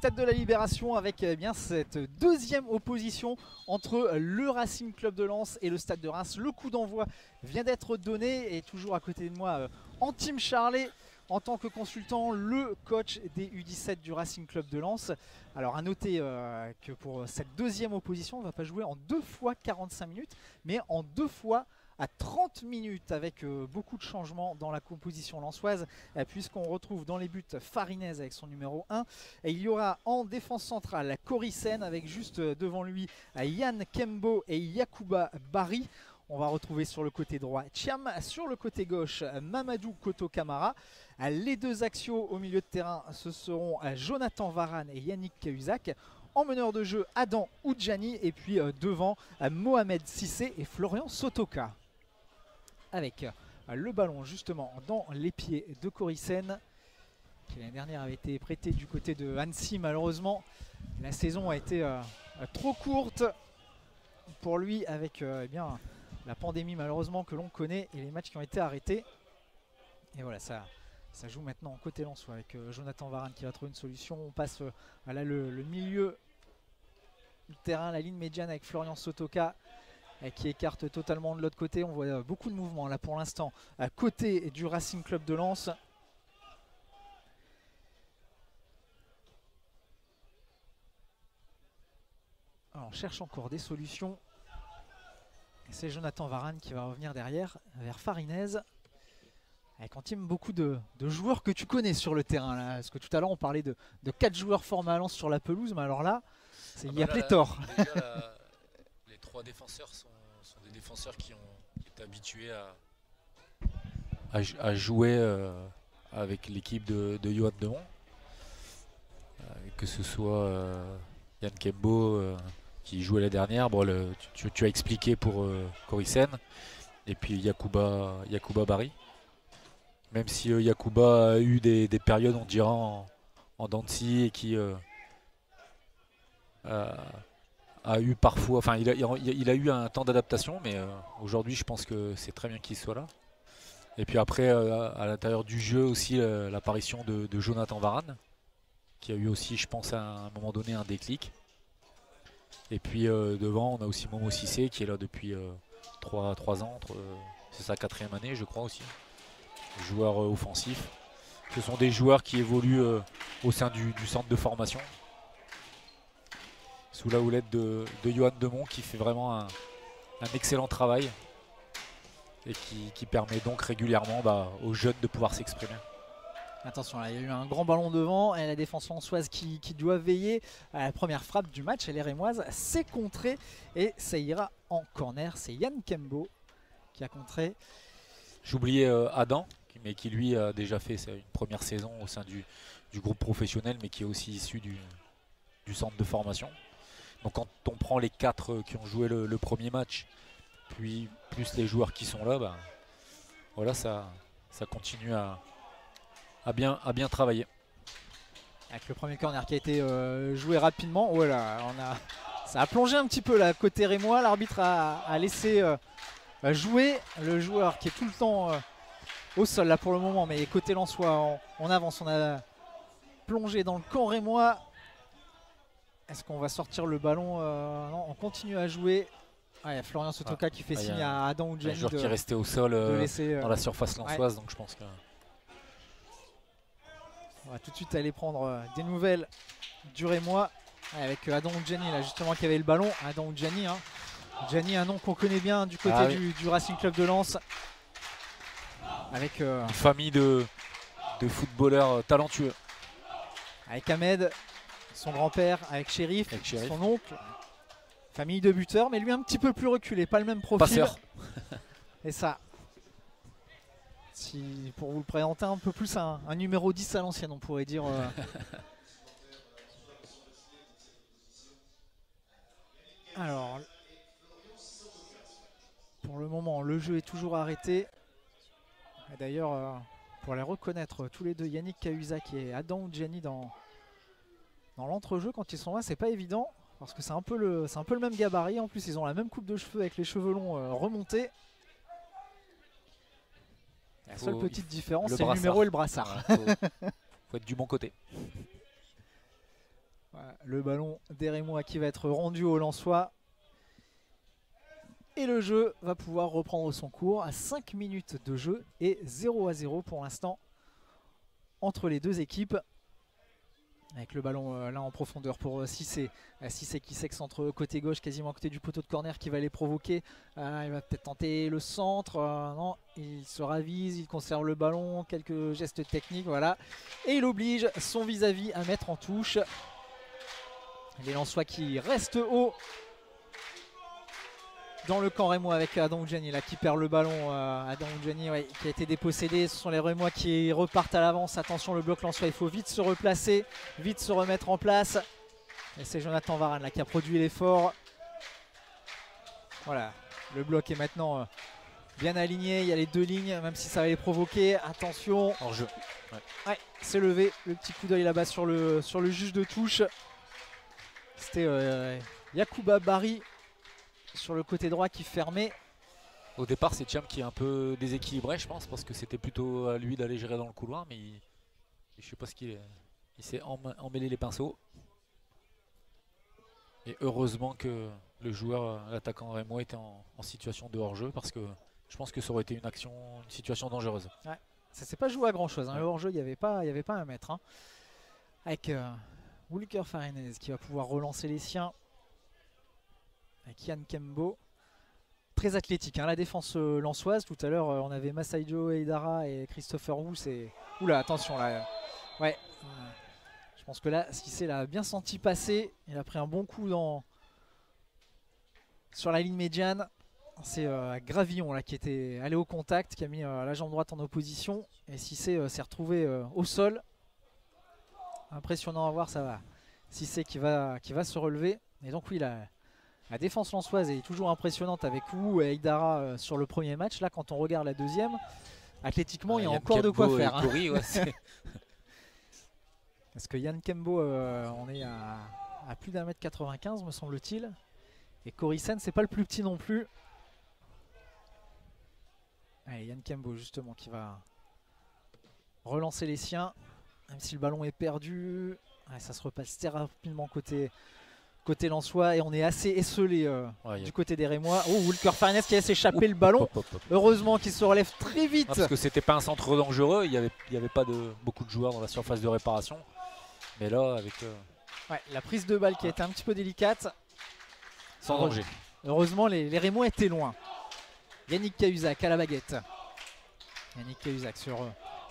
stade de la Libération avec bien cette deuxième opposition entre le Racing Club de Lens et le stade de Reims. Le coup d'envoi vient d'être donné et toujours à côté de moi Antime Charlet en tant que consultant, le coach des U17 du Racing Club de Lens. Alors à noter que pour cette deuxième opposition, on ne va pas jouer en 2 fois 45 minutes mais en 2 fois à 30 minutes avec beaucoup de changements dans la composition lensoise puisqu'on retrouve dans les buts Farinez avec son numéro 1 et il y aura en défense centrale Coricen avec juste devant lui Yann Kembo et Yacouba Barry. On va retrouver sur le côté droit Thiam, sur le côté gauche Mamadou Koto Kamara. Les deux axiaux au milieu de terrain ce seront Jonathan Varane et Yannick Cahuzac. En meneur de jeu Adam Oudjani et puis devant Mohamed Sissé et Florian Sotoka. Avec le ballon justement dans les pieds de Coricen qui l'année dernière avait été prêté du côté de Annecy. Malheureusement la saison a été trop courte pour lui avec eh bien, la pandémie malheureusement que l'on connaît et les matchs qui ont été arrêtés. Et voilà, ça joue maintenant côté lensois avec Jonathan Varane qui va trouver une solution. On passe à là, le milieu du terrain, la ligne médiane avec Florian Sotoka qui écarte totalement de l'autre côté. On voit beaucoup de mouvements là pour l'instant à côté du Racing Club de Lens. Alors, on cherche encore des solutions. C'est Jonathan Varane qui va revenir derrière vers Farinez. Avec Antime, beaucoup de joueurs que tu connais sur le terrain là. Parce que tout à l'heure on parlait de 4 joueurs formés à Lens sur la pelouse, mais alors là, il y a pléthore. Les 3 défenseurs sont des défenseurs qui ont été habitués à jouer avec l'équipe de Johan Demont. Que ce soit Yann Kembo qui jouait la dernière, bon, tu as expliqué pour Coricen, et puis Yacouba Barry. Même si Yacouba a eu des périodes, on dirait, en dents de scie et qui a eu parfois, enfin il a eu un temps d'adaptation, mais aujourd'hui je pense que c'est très bien qu'il soit là. Et puis après à l'intérieur du jeu aussi l'apparition de Jonathan Varane, qui a eu aussi, je pense, à un moment donné un déclic. Et puis devant on a aussi Momo Sissé qui est là depuis 3 ans, c'est sa 4e année je crois aussi. Joueurs offensifs. Ce sont des joueurs qui évoluent au sein du centre de formation. Sous la houlette de Johan Demont qui fait vraiment un excellent travail et qui permet donc régulièrement aux jeunes de pouvoir s'exprimer. Attention, là, il y a eu un grand ballon devant et la défense lensoise qui doit veiller à la première frappe du match. Elle est rémoise, c'est contré et ça ira en corner. C'est Yann Kembo qui a contré. J'oubliais Adam, mais qui lui a déjà fait une première saison au sein du groupe professionnel, mais qui est aussi issu du centre de formation. Donc quand on prend les 4 qui ont joué le premier match, puis plus les joueurs qui sont là, voilà, ça continue à bien travailler. Avec le premier corner qui a été joué rapidement, voilà, ça a plongé un petit peu là côté rémois. L'arbitre a laissé jouer le joueur qui est tout le temps au sol là pour le moment, mais côté lensois on avance, on a plongé dans le camp rémois. Est-ce qu'on va sortir le ballon? Non, on continue à jouer. Il y a Florian Sotoka qui fait signe à Adam Oudjani. Un joueur qui est resté au sol dans la surface lensoise, donc je pense que... On va tout de suite aller prendre des nouvelles du rémois avec Adam Oudjani là justement qui avait le ballon. Adam Oudjani, Oudjani, un nom qu'on connaît bien du côté du Racing Club de Lens. Avec une famille de footballeurs talentueux. Avec Ahmed, son grand-père, avec Chérif, son oncle. Famille de buteurs, mais lui un petit peu plus reculé, pas le même profil. Passeur. Et ça, pour vous le présenter un peu plus, un numéro 10 à l'ancienne, on pourrait dire. Alors, pour le moment, le jeu est toujours arrêté. D'ailleurs, pour les reconnaître tous les deux, Yannick Cahuzac et Adam Oudjani dans l'entrejeu, quand ils sont là, c'est pas évident. Parce que c'est un peu le même gabarit. En plus, ils ont la même coupe de cheveux avec les cheveux longs remontés. La seule petite différence, c'est le numéro et le brassard. Voilà, faut être du bon côté. Voilà, le ballon des Rémois qui va être rendu au Lensois. Et le jeu va pouvoir reprendre son cours à 5 minutes de jeu et 0-0 pour l'instant entre les deux équipes. Avec le ballon là en profondeur pour Cissé. Cissé qui s'excentre côté gauche, quasiment à côté du poteau de corner qui va les provoquer. Il va peut-être tenter le centre. Non, il se ravise, il conserve le ballon, quelques gestes techniques, voilà. Et il oblige son vis-à-vis à mettre en touche. Les Lensois qui restent haut dans le camp rémois avec Adam Oudjani là qui perd le ballon. Adam Oudjani qui a été dépossédé. Ce sont les Rémois qui repartent à l'avance. Attention, le bloc Lensois, il faut vite se replacer, vite se remettre en place. Et c'est Jonathan Varane là qui a produit l'effort. Voilà, le bloc est maintenant bien aligné. Il y a les deux lignes, même si ça va les provoquer. Attention. Hors jeu. Ouais, c'est levé. Le petit coup d'œil là-bas sur le juge de touche. C'était Yacouba Barry sur le côté droit qui fermait. Au départ, c'est Thiam qui est un peu déséquilibré, je pense, parce que c'était plutôt à lui d'aller gérer dans le couloir, mais je sais pas ce qu'il est. Il s'est emmêlé les pinceaux. Et heureusement que le joueur, l'attaquant rémois, était en situation de hors-jeu, parce que je pense que ça aurait été une situation dangereuse. Ouais, ça s'est pas joué à grand chose. Hein. Le hors-jeu, il n'y avait pas un mètre. Hein. Avec Wulker Farenez qui va pouvoir relancer les siens. Avec Yann Kembo. Très athlétique, hein, la défense lensoise. Tout à l'heure, on avait Masaijo Eidara et Christopher Wu. Oula, attention là. Ouais. Je pense que là, Cissé l'a bien senti passer. Il a pris un bon coup sur la ligne médiane. C'est Gravillon là, qui était allé au contact, qui a mis la jambe droite en opposition. Et Cissé s'est retrouvé au sol. Impressionnant à voir, ça va. Cissé qui va se relever. Et donc oui, la défense lensoise est toujours impressionnante avec Wu et Eidara sur le premier match. Là, quand on regarde la deuxième, athlétiquement, il y a encore de quoi faire. Hein. Corey, ouais, parce que Yann Kembo, on est à plus d'1m95 me semble-t-il. Et Corisen, c'est pas le plus petit non plus. Allez, Yann Kembo justement qui va relancer les siens. Même si le ballon est perdu. Ouais, ça se repasse très rapidement côté lensois. Et on est assez esselé du côté des Rémois. Oh, Wulker Farenez qui laisse échapper le ballon. Heureusement qu'il se relève très vite. parce que c'était pas un centre dangereux. Il y avait pas beaucoup de joueurs dans la surface de réparation. Mais là, avec ouais, la prise de balle qui a été un petit peu délicate. Sans danger. Heureusement, les Rémois étaient loin. Yannick Cahuzac à la baguette. Yannick Cahuzac sur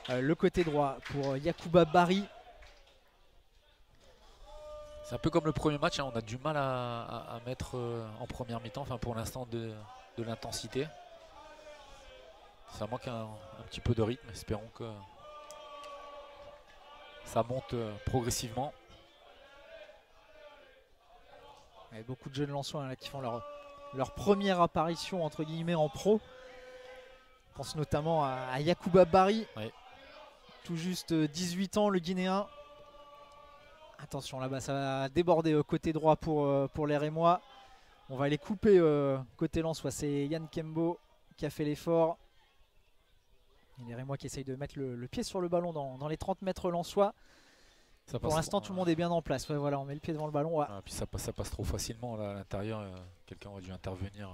le côté droit pour Yacouba Barry. C'est un peu comme le premier match, hein. On a du mal à mettre en première mi-temps, enfin pour l'instant de l'intensité. Ça manque un petit peu de rythme, espérons que ça monte progressivement. Il y a beaucoup de jeunes Lensois là, qui font leur première apparition entre guillemets en pro. Je pense notamment à Yacouba Barry, oui. Tout juste 18 ans, le Guinéen. Attention là-bas, ça va déborder côté droit pour les Rémois. On va les couper côté lensois. C'est Yann Kembo qui a fait l'effort. Les Rémois qui essayent de mettre le pied sur le ballon dans les 30 mètres lensois. Pour l'instant, tout le monde est bien en place. Ouais, voilà, on met le pied devant le ballon. Ouais. Ah, puis ça passe trop facilement là, à l'intérieur. Quelqu'un aurait dû intervenir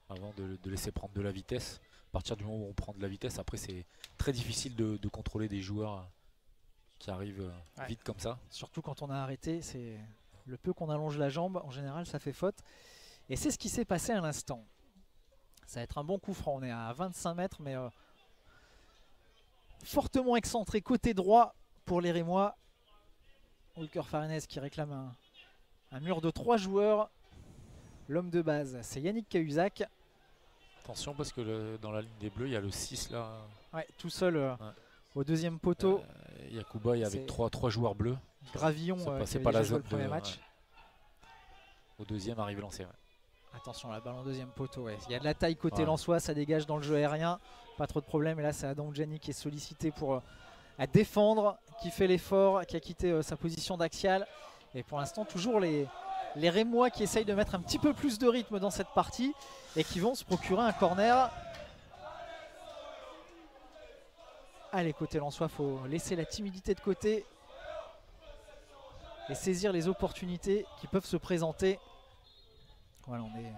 avant de laisser prendre de la vitesse. À partir du moment où on prend de la vitesse, après c'est très difficile de contrôler des joueurs qui arrivent vite comme ça. Surtout quand on a arrêté, c'est le peu qu'on allonge la jambe, en général ça fait faute. Et c'est ce qui s'est passé à l'instant. Ça va être un bon coup franc, on est à 25 mètres, mais fortement excentré côté droit pour les Rémois. Wulker Farenez qui réclame un mur de 3 joueurs. L'homme de base, c'est Yannick Cahuzac. Attention parce que dans la ligne des Bleus, il y a le 6 là. Ouais, tout seul au deuxième poteau. Yacouba, il y avait 3 joueurs bleus. Gravillon, c'est pas la zone le premier match. Ouais. Au deuxième, arrive lancé. Ouais. Attention, la balle en deuxième poteau. Ouais. Il y a de la taille côté ouais. lensois, ça dégage dans le jeu aérien. Pas trop de problème. Et là, c'est Adam Oudjani qui est sollicité pour à défendre, qui fait l'effort, qui a quitté sa position d'axial. Et pour l'instant, toujours les Rémois qui essayent de mettre un petit peu plus de rythme dans cette partie et qui vont se procurer un corner. Allez, côté lensois, il faut laisser la timidité de côté. et saisir les opportunités qui peuvent se présenter. Voilà, on est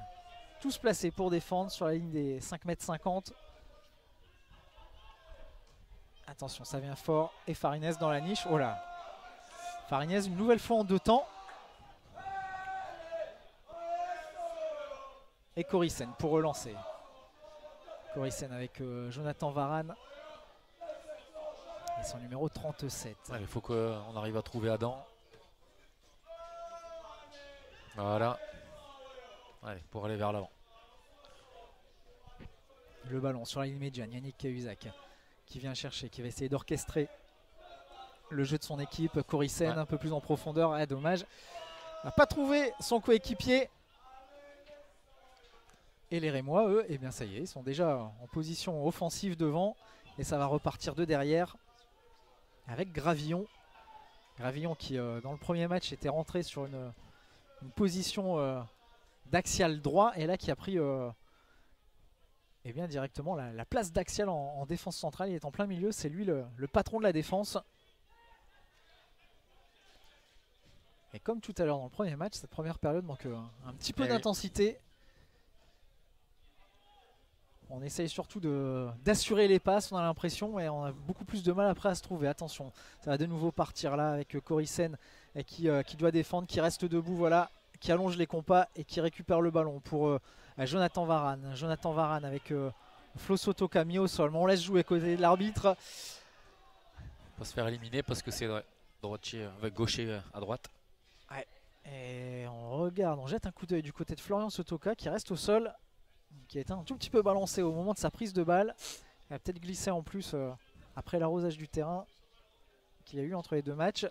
tous placés pour défendre sur la ligne des 5,50 m. Attention, ça vient fort. Et Farinez dans la niche. Oh là, Farinez une nouvelle fois en 2 temps. Et Coricen pour relancer. Coricen avec Jonathan Varane. Et son numéro 37. Ouais, il faut qu'on arrive à trouver Adam. Voilà. Allez, pour aller vers l'avant. Le ballon sur la ligne médiane, Yannick Cahuzac qui vient chercher, qui va essayer d'orchestrer le jeu de son équipe. Coricen un peu plus en profondeur, ah, dommage. N'a pas trouvé son coéquipier. Et les Rémois, eux, eh bien ça y est, ils sont déjà en position offensive devant. Et ça va repartir de derrière avec Gravillon. Gravillon qui, dans le premier match, était rentré sur une position d'axial droit. Et là, qui a pris eh bien, directement la place d'axial en défense centrale. Il est en plein milieu, c'est lui le patron de la défense. Et comme tout à l'heure dans le premier match, cette première période manque un petit peu d'intensité. On essaye surtout d'assurer les passes, on a l'impression, et on a beaucoup plus de mal après à se trouver. Attention, ça va de nouveau partir là avec Coricen qui doit défendre, qui reste debout, voilà, qui allonge les compas et qui récupère le ballon pour Jonathan Varane. Jonathan Varane avec Flo Sotoka mis au sol. Mais on laisse jouer côté de l'arbitre. On va se faire éliminer parce que c'est droitier avec gaucher à droite. Ouais. Et on regarde, on jette un coup d'œil du côté de Florian Sotoka qui reste au sol, qui a été un tout petit peu balancé au moment de sa prise de balle. Il a peut-être glissé en plus après l'arrosage du terrain qu'il y a eu entre les 2 matchs.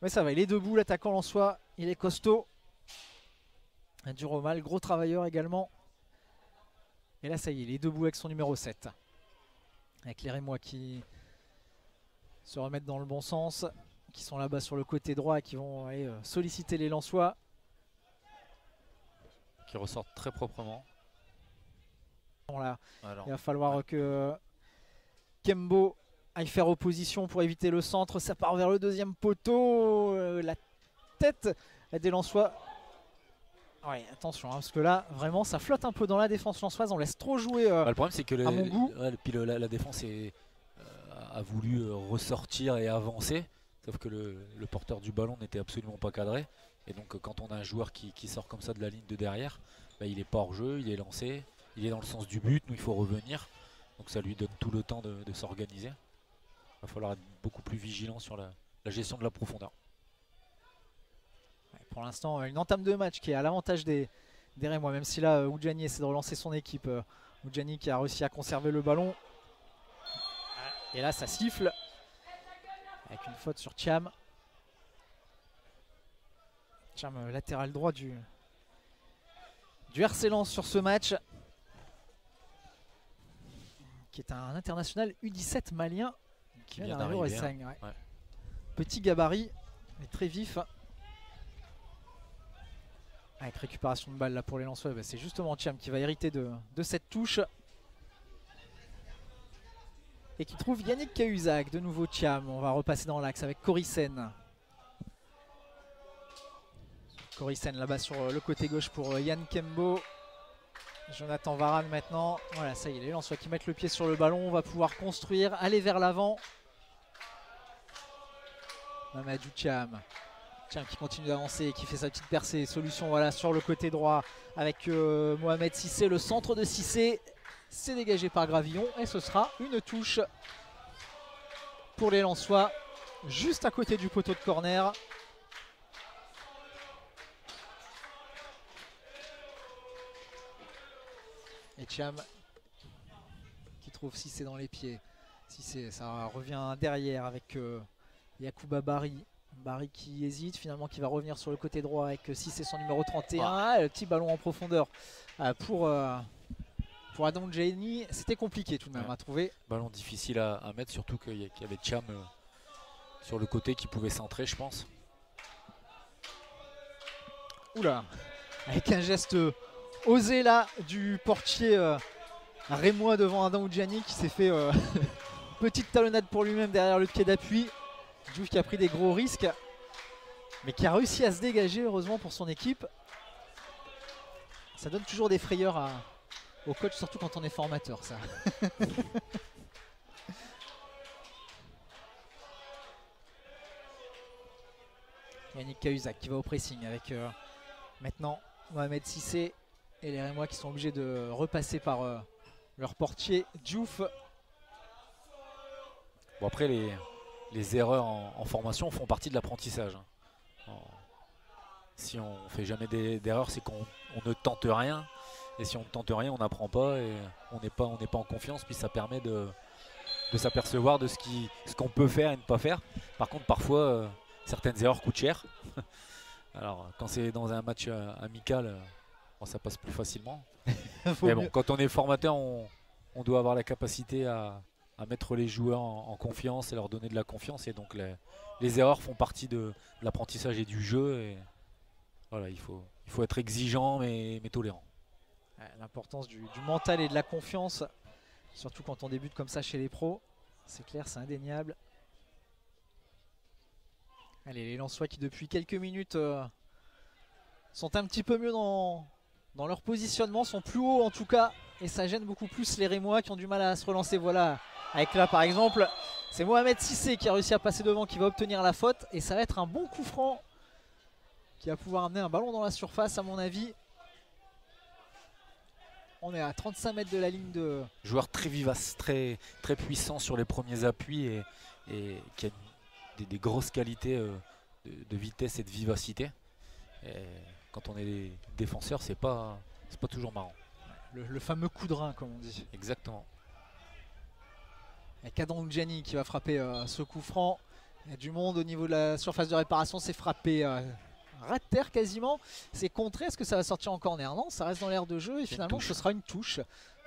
Mais ça va, il est debout, l'attaquant lensois, il est costaud. Un dur au mal, gros travailleur également. Et là ça y est, il est debout avec son numéro 7. Avec les Rémois qui se remettent dans le bon sens, qui sont là-bas sur le côté droit et qui vont aller solliciter les Lensois. Qui ressortent très proprement. Là, il va falloir que Kembo aille faire opposition pour éviter le centre. Ça part vers le deuxième poteau. La tête des Lensois. Ouais, attention, parce que là, vraiment, ça flotte un peu dans la défense lensoise. On laisse trop jouer le problème, c'est que à mon goût. La défense a voulu ressortir et avancer. Sauf que le porteur du ballon n'était absolument pas cadré. Et donc quand on a un joueur qui sort comme ça de la ligne de derrière, bah, il n'est pas hors jeu, il est lancé, il est dans le sens du but, nous il faut revenir. Donc ça lui donne tout le temps de s'organiser. Il va falloir être beaucoup plus vigilant sur la gestion de la profondeur. Ouais, pour l'instant, une entame de match qui est à l'avantage des Rémois, même si là, Oudjani essaie de relancer son équipe. Oudjani qui a réussi à conserver le ballon. Et là, ça siffle. Avec une faute sur Thiam. Thiam, latéral droit du RC Lens sur ce match. Qui est un international U17 malien. Qui vient d'arriver au Racing. Ouais. Ouais. Petit gabarit, mais très vif. Avec récupération de balle là pour les Lensois, bah, c'est justement Thiam qui va hériter de cette touche. Et qui trouve Yannick Cahuzac, de nouveau Thiam. On va repasser dans l'axe avec Coricen. Coricen là-bas sur le côté gauche pour Yann Kembo. Jonathan Varane maintenant. Voilà, ça y est, les Lensois qui mettent le pied sur le ballon. On va pouvoir construire, aller vers l'avant. Mamadou Thiam. Thiam qui continue d'avancer, qui fait sa petite percée. Solution voilà, sur le côté droit avec Mohamed Cissé. Le centre de Cissé. C'est dégagé par Gravillon et ce sera une touche pour les Lensois juste à côté du poteau de corner. Et Thiam qui trouve Cissé dans les pieds. Cissé, ça revient derrière avec Yacouba Barry. Barry qui hésite, finalement qui va revenir sur le côté droit avec Cissé son numéro 31. Ah, le petit ballon en profondeur pour Adam Djeni. C'était compliqué tout de même à trouver. Ballon difficile à mettre, surtout qu'il y avait Thiam sur le côté qui pouvait centrer, je pense. Oula, avec un geste osé là du portier rémois devant Adam Oudjani qui s'est fait petite talonnade pour lui-même derrière le pied d'appui Diouf qui a pris des gros risques, mais qui a réussi à se dégager heureusement pour son équipe. Ça donne toujours des frayeurs au coach, surtout quand on est formateur, ça. Yannick Cahuzac qui va au pressing avec maintenant Mohamed Cissé et les Rémois qui sont obligés de repasser par leur portier Diouf. Bon, après, les erreurs en formation font partie de l'apprentissage. Si on ne fait jamais d'erreurs, c'est qu'on ne tente rien. Et si on ne tente rien, on n'apprend pas et on n'est pas en confiance. Puis ça permet de s'apercevoir de ce qu'on peut faire et ne pas faire. Par contre, parfois, certaines erreurs coûtent cher. Alors, quand c'est dans un match amical, bon, ça passe plus facilement. Mais bon, quand on est formateur, on doit avoir la capacité à mettre les joueurs en confiance et leur donner de la confiance. Et donc, les erreurs font partie de l'apprentissage et du jeu. Et voilà, il faut être exigeant mais tolérant. L'importance du mental et de la confiance, surtout quand on débute comme ça chez les pros. C'est clair, c'est indéniable. Allez, les Lensois qui depuis quelques minutes sont un petit peu mieux dans leur positionnement, sont plus hauts en tout cas, et ça gêne beaucoup plus les Rémois qui ont du mal à se relancer. Voilà, avec là par exemple, c'est Mohamed Cissé qui a réussi à passer devant, qui va obtenir la faute, et ça va être un bon coup franc qui va pouvoir amener un ballon dans la surface à mon avis. On est à 35 mètres de la ligne de... Joueur très vivace, très puissant sur les premiers appuis et qui a des grosses qualités de vitesse et de vivacité. Et quand on est défenseur, c'est pas toujours marrant. Le fameux coup de rein, comme on dit. Exactement. Et Kadran Oudjani qui va frapper ce coup franc. Il y a du monde au niveau de la surface de réparation, c'est frappé ras de terre quasiment. C'est contré, est-ce que ça va sortir en corner? Non, ça reste dans l'air de jeu et finalement ce sera une touche.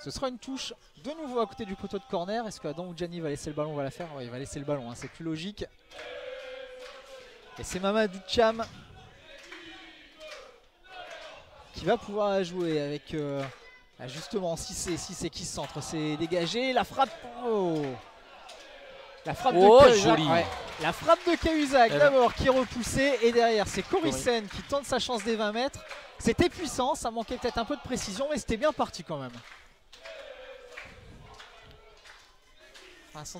Ce sera une touche de nouveau à côté du poteau de corner. Est-ce que Kadran Oudjani va laisser le ballon? On va la faire. Ouais, il va laisser le ballon, hein, c'est plus logique. Et c'est Mamadou Thiam qui va pouvoir jouer avec justement Cissé qui se centre, c'est dégagé, la frappe, la frappe de Cahuzac, ouais. La frappe de Cahuzac d'abord qui est repoussée et derrière c'est Coricen qui tente sa chance des 20 mètres. C'était puissant, ça manquait peut-être un peu de précision mais c'était bien parti quand même.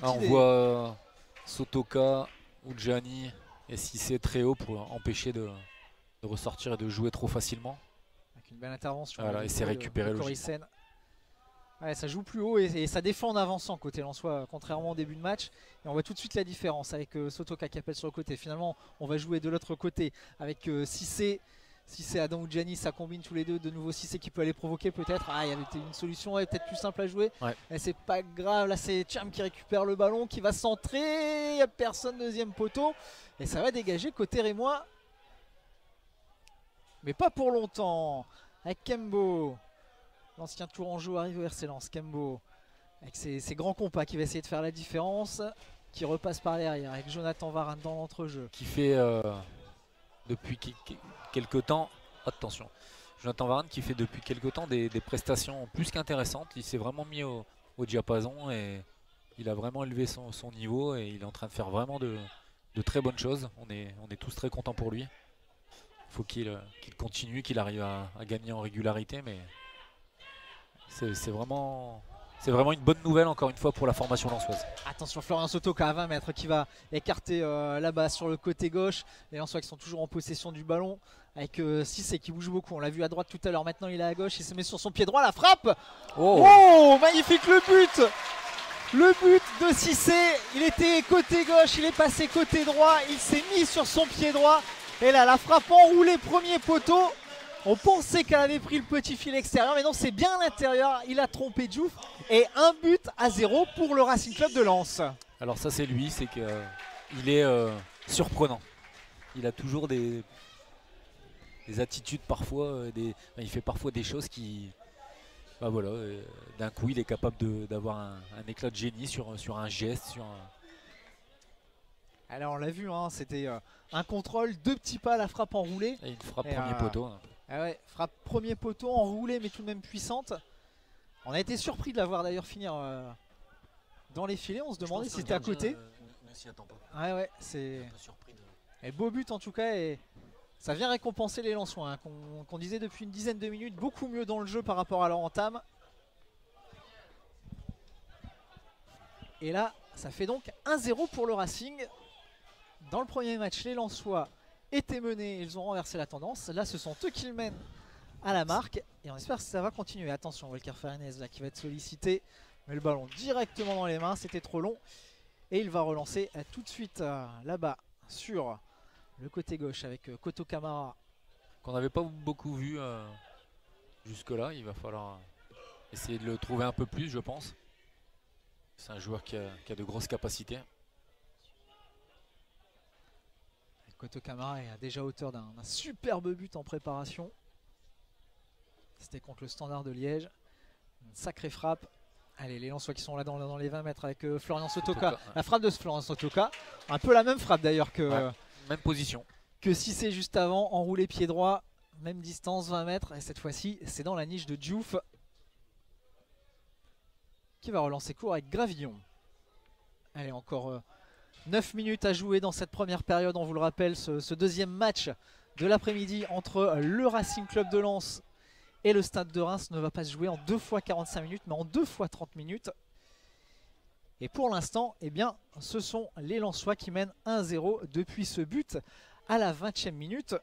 On voit Sotoka, Oudjani et Cissé très haut pour empêcher de ressortir et de jouer trop facilement. Avec une belle intervention. Voilà, et c'est récupéré logiquement. Ouais, ça joue plus haut et ça défend en avançant côté Lensois, contrairement au début de match. Et on voit tout de suite la différence avec Sotoka qui appelle sur le côté. Finalement, on va jouer de l'autre côté avec Cissé. Cissé, Adam Oudjani, ça combine tous les deux. De nouveau Cissé qui peut aller provoquer peut-être. Ah, il y avait une solution, elle est peut-être plus simple à jouer. Ouais. C'est pas grave, là c'est Thiam qui récupère le ballon, qui va centrer. Il n'y a personne, deuxième poteau. Et ça va dégager côté Rémois. Mais pas pour longtemps. Avec Kembo. L'ancien Tourangeau arrive au RC Lens. Kembo avec ses grands compas qui va essayer de faire la différence. Qui repasse par derrière avec Jonathan Varane dans l'entrejeu. Qui fait depuis quelques temps, attention, Jonathan Varane qui fait depuis quelques temps des prestations plus qu'intéressantes. Il s'est vraiment mis au diapason et il a vraiment élevé son niveau et il est en train de faire vraiment de très bonnes choses. On est tous très contents pour lui. Il faut qu'il continue, qu'il arrive à gagner en régularité, mais c'est vraiment une bonne nouvelle encore une fois pour la formation lensoise. Attention, Florian Sotoka à 20 mètres qui va écarter là-bas sur le côté gauche. Les Lensois qui sont toujours en possession du ballon avec Cissé qui bouge beaucoup. On l'a vu à droite tout à l'heure, maintenant il est à gauche, il se met sur son pied droit, la frappe. Oh, magnifique le but! Le but de Cissé, il était côté gauche, il est passé côté droit, il s'est mis sur son pied droit. Et là, la frappe enroulée, premier poteau. On pensait qu'elle avait pris le petit fil extérieur, mais non, c'est bien à l'intérieur. Il a trompé Diouf. Et 1-0 pour le Racing Club de Lens. Alors ça, c'est lui, c'est qu'il est surprenant. Il a toujours des attitudes parfois, il fait parfois des choses qui... Bah voilà, d'un coup, il est capable d'avoir un éclat de génie sur un geste, Alors on l'a vu, hein, c'était un contrôle, 2 petits pas, la frappe enroulée. Et une frappe premier poteau. Ah ouais, frappe premier poteau, enroulée mais tout de même puissante. On a été surpris de la voir d'ailleurs finir dans les filets, on se demandait si c'était à côté. ne s'y attend pas. Ouais, c'est Un peu surpris de... et beau but en tout cas, et ça vient récompenser les Lensois hein, qu'on disait depuis une dizaine de minutes, beaucoup mieux dans le jeu par rapport à leur entame. Et là, ça fait donc 1-0 pour le Racing. Dans le premier match, les Lensois étaient menés, ils ont renversé la tendance. Là, ce sont eux qui le mènent à la marque et on espère que ça va continuer. Attention, Walker Farenez là qui va être sollicité, mais le ballon directement dans les mains, c'était trop long. Et il va relancer tout de suite là-bas sur le côté gauche avec Koto Kamara. Qu'on n'avait pas beaucoup vu jusque-là, il va falloir essayer de le trouver un peu plus, je pense. C'est un joueur qui a de grosses capacités. Koto Kamara est déjà auteur d'un superbe but en préparation. C'était contre le Standard de Liège. Une sacrée frappe. Allez, les Lensois qui sont là dans les 20 mètres avec Florian Sotoka. La frappe de Florian Sotoka. Un peu la même frappe d'ailleurs que, même position. Que si c'est juste avant. Enroulé pied droit. Même distance, 20 mètres. Et cette fois-ci, c'est dans la niche de Diouf. Qui va relancer court avec Gravillon. Allez, encore 9 minutes à jouer dans cette première période. On vous le rappelle, ce deuxième match de l'après-midi entre le Racing Club de Lens et le Stade de Reims ne va pas se jouer en 2 fois 45 minutes, mais en 2 fois 30 minutes. Et pour l'instant, eh bien, ce sont les Lensois qui mènent 1-0 depuis ce but à la 20e minute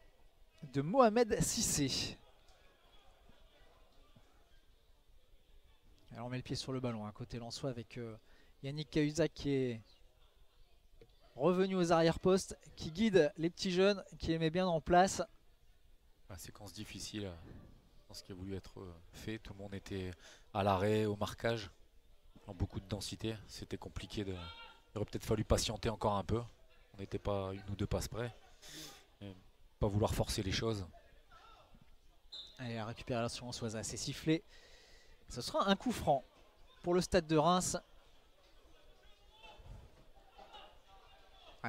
de Mohamed Cissé. Alors on met le pied sur le ballon, côté Lensois avec Yannick Cahuzac qui est revenu aux arrière-postes, qui guide les petits jeunes, qui les met bien en place. La séquence difficile dans ce qui a voulu être fait. Tout le monde était à l'arrêt, au marquage, en beaucoup de densité. C'était compliqué. Il aurait peut-être fallu patienter encore un peu. On n'était pas une ou deux passes près. Et pas vouloir forcer les choses. Allez, la récupération en Soisa, c'est sifflé. Ce sera un coup franc pour le Stade de Reims.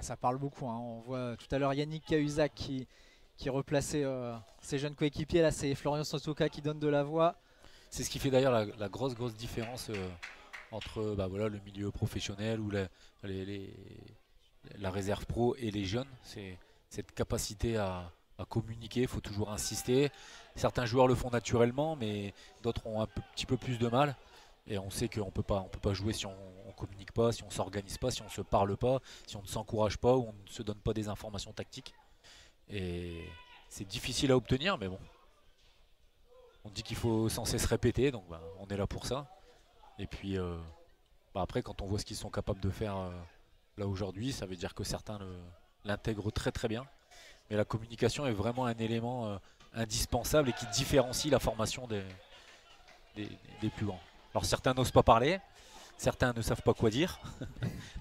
Ça parle beaucoup. On voit tout à l'heure Yannick Cahuzac qui replaçait ses jeunes coéquipiers. Là, c'est Florian Sotoka qui donne de la voix. C'est ce qui fait d'ailleurs la grosse différence entre le milieu professionnel ou la réserve pro et les jeunes. C'est cette capacité à communiquer. Il faut toujours insister. Certains joueurs le font naturellement, mais d'autres ont un petit peu plus de mal. Et on sait qu'on peut pas jouer si on ne communique pas, si on ne s'organise pas, si on ne se parle pas, si on ne s'encourage pas ou on ne se donne pas des informations tactiques. Et c'est difficile à obtenir, mais bon. On dit qu'il faut sans cesse répéter, donc on est là pour ça. Et puis après, quand on voit ce qu'ils sont capables de faire là aujourd'hui, ça veut dire que certains l'intègrent très très bien. Mais la communication est vraiment un élément indispensable et qui différencie la formation des plus grands. Alors certains n'osent pas parler, certains ne savent pas quoi dire,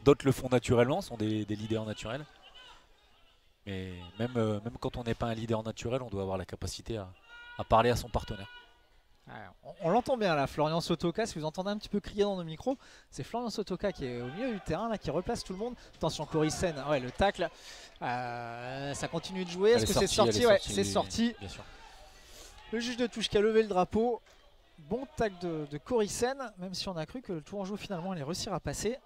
d'autres le font naturellement, sont des leaders naturels. Mais même quand on n'est pas un leader naturel, on doit avoir la capacité à parler à son partenaire. On l'entend bien là, Florian Sotoka, si vous entendez un petit peu crier dans nos micros, c'est Florian Sotoka qui est au milieu du terrain, là, qui replace tout le monde. Attention, Coricen, le tacle, ça continue de jouer, est-ce que c'est sorti? Ouais, c'est sorti. Bien sûr. Le juge de touche qui a levé le drapeau. Bon tacle de Coricen, même si on a cru que le tour en jeu finalement allait réussir à passer.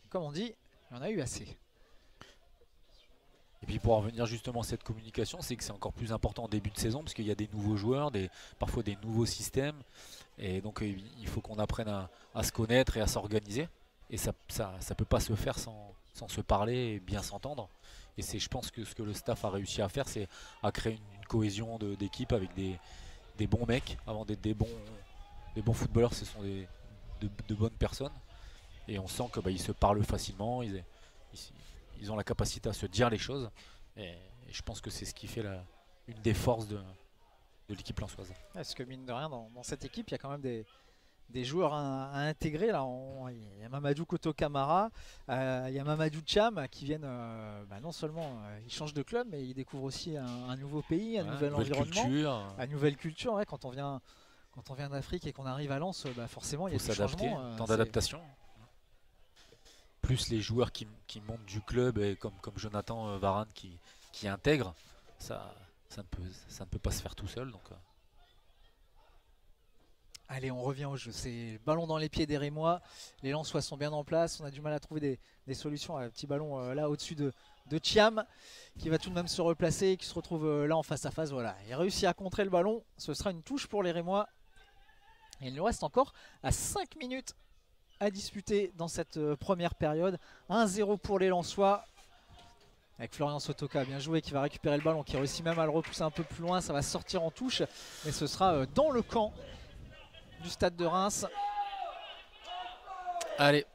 Comme on dit, il y en a eu assez. Et puis pour en revenir justement à cette communication, c'est que c'est encore plus important en début de saison parce qu'il y a des nouveaux joueurs, parfois des nouveaux systèmes. Et donc il faut qu'on apprenne à se connaître et à s'organiser. Et ça peut pas se faire sans se parler et bien s'entendre. Et c'est, je pense, que ce que le staff a réussi à faire, c'est à créer une cohésion d'équipe avec des bons mecs. Avant d'être des bons footballeurs, ce sont de bonnes personnes. Et on sent qu'ils se parlent facilement. Ils ont la capacité à se dire les choses et je pense que c'est ce qui fait une des forces de l'équipe lensoise. Parce que mine de rien, dans cette équipe, il y a quand même des joueurs à intégrer. Là, il y a Mamadou Koto Kamara, il y a Mamadou Cham qui viennent, non seulement ils changent de club, mais ils découvrent aussi un nouveau pays, un nouvel environnement, une nouvelle culture. Ouais, quand on vient d'Afrique et qu'on arrive à Lens, forcément il y a du changement. Temps d'adaptation. Plus les joueurs qui montent du club et comme Jonathan Varane qui intègre, ça ne peut pas se faire tout seul. Donc. Allez, on revient au jeu. C'est le ballon dans les pieds des Rémois. Les Lensois sont bien en place. On a du mal à trouver des solutions. Un petit ballon là au-dessus de Thiam qui va tout de même se replacer et qui se retrouve là en face à face. Voilà, il réussit à contrer le ballon. Ce sera une touche pour les Rémois. Et il nous reste encore à 5 minutes à disputer dans cette première période. 1-0 pour les Lensois. Avec Florian Sotoka, bien joué, qui va récupérer le ballon, qui réussit même à le repousser un peu plus loin. Ça va sortir en touche, mais ce sera dans le camp du stade de Reims. Allez,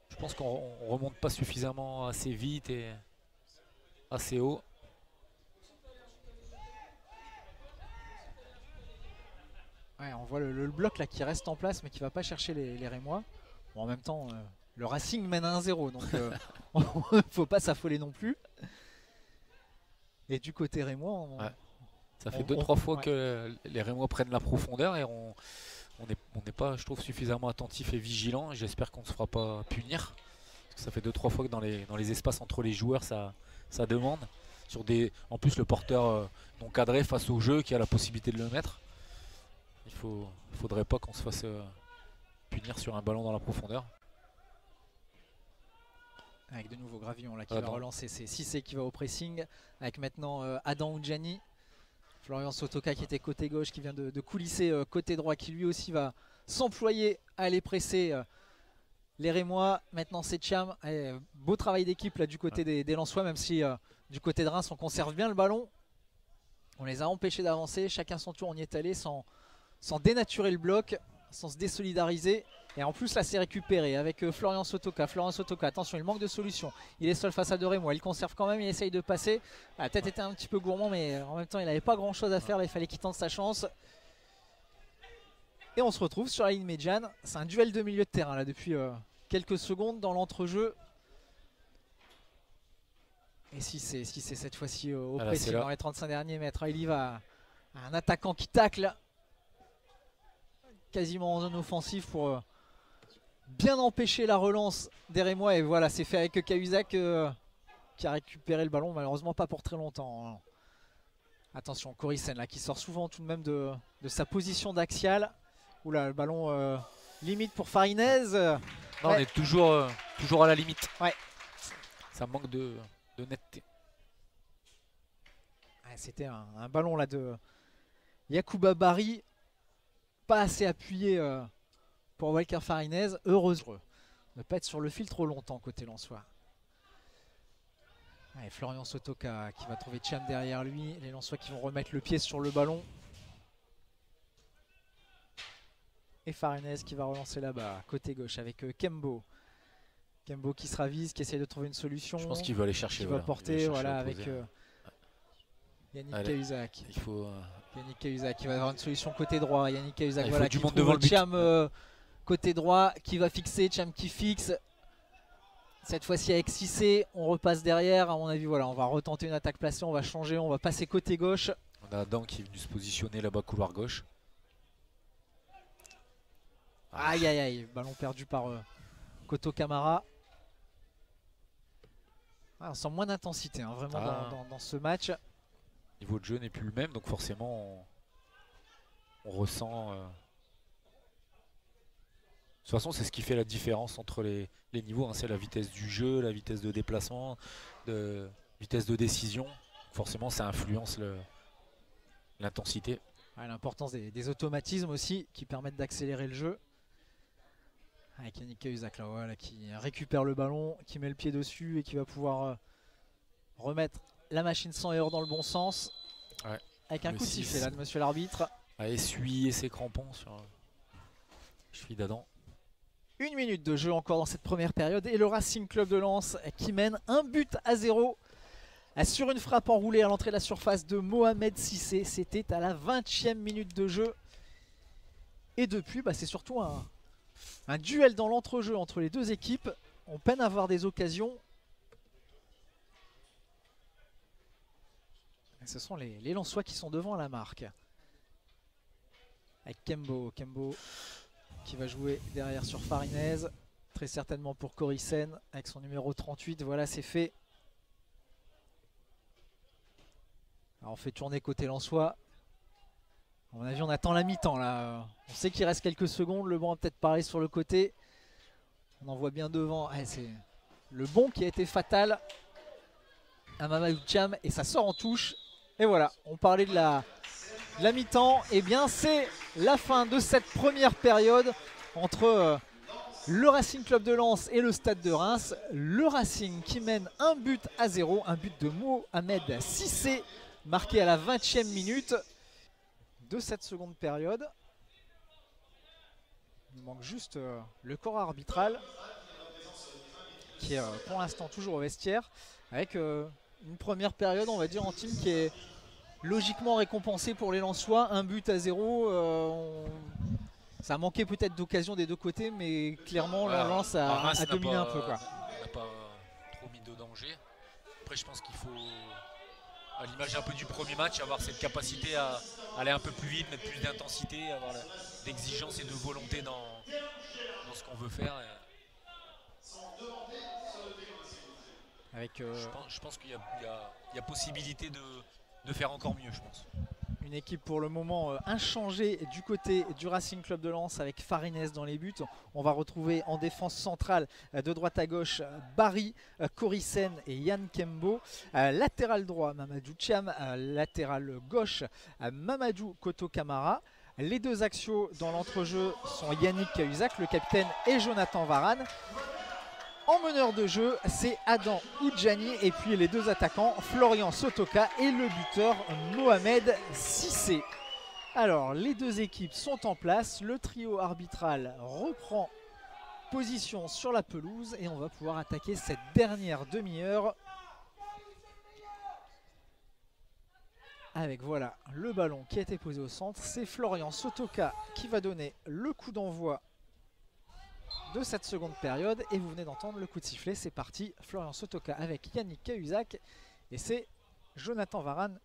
je pense qu'on remonte pas suffisamment assez vite et assez haut. Ouais, on voit le bloc là qui reste en place mais qui va pas chercher les Rémois. Bon, en même temps, le Racing mène à 1-0, donc faut pas s'affoler non plus. Et du côté Rémois, ça fait 2-3 fois que les Rémois prennent la profondeur et on n'est pas, je trouve, suffisamment attentif et vigilant. J'espère qu'on ne se fera pas punir. Parce que ça fait 2-3 fois que dans les espaces entre les joueurs, ça demande. En plus, le porteur non cadré face au jeu qui a la possibilité de le mettre. Il faudrait pas qu'on se fasse punir sur un ballon dans la profondeur. Avec de nouveau Gravillon là qui va relancer, c'est Cissé qui va au pressing. Avec maintenant Adam Oudjani. Florian Sotoka qui était côté gauche, qui vient de coulisser côté droit, qui lui aussi va s'employer à aller presser les Rémois. Maintenant c'est Thiam. Beau travail d'équipe là du côté des Lensois, même si du côté de Reims on conserve bien le ballon. On les a empêchés d'avancer, chacun son tour, on y est allé sans dénaturer le bloc, sans se désolidariser. Et en plus là c'est récupéré avec Florian Sotoka. Florian Sotoka, attention, il manque de solution. Il est seul face à deux Rémois, il conserve quand même, il essaye de passer. La tête était un petit peu gourmand, mais en même temps il n'avait pas grand chose à faire, là, il fallait qu'il tente sa chance. Et on se retrouve sur la ligne médiane. C'est un duel de milieu de terrain là depuis quelques secondes dans l'entrejeu. Et si c'est cette fois-ci au pressing dans les 35 derniers mètres, il y va. Un attaquant qui tacle quasiment en zone offensive pour bien empêcher la relance des Rémois. Et voilà, c'est fait avec Cahuzac qui a récupéré le ballon, malheureusement pas pour très longtemps. Attention, Coricen là qui sort souvent tout de même de sa position d'axial. Oula, le ballon limite pour Farinez. Non, on est toujours à la limite. Ouais. Ça manque de netteté. C'était un ballon là de Yacouba Barry. Pas assez appuyé pour Walker Farinez. Heureux ne pas être sur le fil trop longtemps côté Lensois. Allez, Florian Sotoka qui va trouver Thiam derrière lui. Les Lensois qui vont remettre le pied sur le ballon. Et Farinez qui va relancer là-bas, côté gauche avec Kembo. Kembo qui se ravise, qui essaie de trouver une solution. Je pense qu'il va aller chercher. Qui va porter avec Yannick Cahuzac. Il faut... Yannick Cahuzac qui va avoir une solution côté droit. Yannick Cahuzac voilà, qui trouve Thiam côté droit, qui va fixer, Thiam qui fixe. Cette fois-ci avec Cissé, on repasse derrière. À mon avis, voilà, on va retenter une attaque placée, on va changer, on va passer côté gauche. On a Adam qui est venu se positionner là-bas couloir gauche. Aïe aïe aïe, ballon perdu par Koto Kamara. On sent moins d'intensité vraiment dans ce match. Le niveau de jeu n'est plus le même, donc forcément on ressent... De toute façon, c'est ce qui fait la différence entre les niveaux, c'est la vitesse du jeu, la vitesse de déplacement, vitesse de décision. Forcément, ça influence l'intensité. L'importance des automatismes aussi qui permettent d'accélérer le jeu. Avec Yannick Cahuzac là, voilà, qui récupère le ballon, qui met le pied dessus et qui va pouvoir remettre la machine sans erreur dans le bon sens. Ouais. Avec un coup de sifflet là de monsieur l'arbitre. À essuyer ses crampons sur cheville d'Adam. 1 minute de jeu encore dans cette première période et le Racing Club de Lens qui mène 1-0 sur une frappe enroulée à l'entrée de la surface de Mohamed Cissé. C'était à la 20e minute de jeu. Et depuis, c'est surtout un duel dans l'entrejeu entre les deux équipes. On peine à avoir des occasions. Et ce sont les Lensois qui sont devant la marque. Avec Kembo qui va jouer derrière sur Farinez. Très certainement pour Coricen avec son numéro 38. Voilà, c'est fait. Alors on fait tourner côté Lensois. À mon avis, on attend la mi-temps là. On sait qu'il reste quelques secondes. Le banc a peut-être paré sur le côté. On en voit bien devant. Ah, c'est le bon qui a été fatal à Mamadou Thiam et ça sort en touche. Et voilà, on parlait de la mi-temps. Et bien, c'est la fin de cette première période entre le Racing Club de Lens et le Stade de Reims. Le Racing qui mène 1-0, un but de Mohamed Cissé, marqué à la 20e minute de cette seconde période. Il manque juste le corps arbitral qui est pour l'instant toujours au vestiaire avec une première période, on va dire, en team qui est logiquement récompensée pour les Lensois. 1-0. Ça a manqué peut-être d'occasion des deux côtés, mais clairement Lens a dominé un peu. On n'a pas trop mis de danger. Après, je pense qu'il faut, à l'image un peu du premier match, avoir cette capacité à aller un peu plus vite, mettre plus d'intensité, avoir d'exigence et de volonté dans ce qu'on veut faire. Je pense qu'il y a possibilité de faire encore mieux, je pense. Une équipe pour le moment inchangée du côté du Racing Club de Lens avec Farines dans les buts. On va retrouver en défense centrale de droite à gauche Barry, Korissen et Yann Kembo. Latéral droit Mamadou Thiam, latéral gauche Mamadou Koto Kamara. Les deux axiaux dans l'entrejeu sont Yannick Cahuzac, le capitaine, et Jonathan Varane. En meneur de jeu, c'est Adam Oudjani et puis les deux attaquants, Florian Sotoka et le buteur Mohamed Cissé. Alors, les deux équipes sont en place. Le trio arbitral reprend position sur la pelouse et on va pouvoir attaquer cette dernière demi-heure. Avec voilà le ballon qui a été posé au centre. C'est Florian Sotoka qui va donner le coup d'envoi de cette seconde période et vous venez d'entendre le coup de sifflet. C'est parti, Florian Sotoka avec Yannick Cahuzac et c'est Jonathan Varane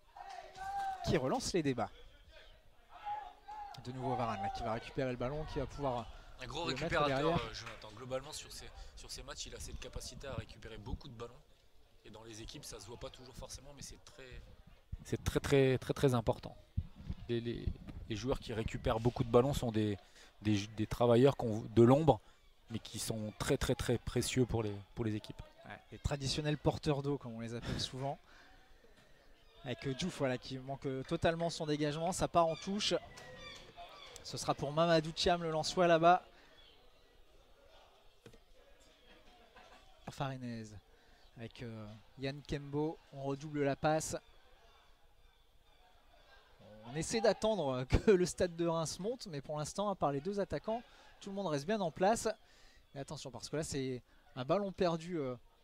qui relance les débats. De nouveau Varane là, qui va récupérer le ballon, qui va pouvoir un gros récupérateur, Jonathan. Globalement sur ces matchs, il a cette capacité à récupérer beaucoup de ballons et dans les équipes ça se voit pas toujours forcément, mais c'est très important. Les joueurs qui récupèrent beaucoup de ballons sont des travailleurs de l'ombre, mais qui sont très précieux pour les équipes. Ouais, les traditionnels porteurs d'eau, comme on les appelle souvent. Avec Diouf voilà, qui manque totalement son dégagement, ça part en touche. Ce sera pour Mamadou Thiam, le Lensois là-bas. Farines avec Yann Kembo, on redouble la passe. On essaie d'attendre que le Stade de Reims monte, mais pour l'instant, à part les deux attaquants, tout le monde reste bien en place. Et attention, parce que là, c'est un ballon perdu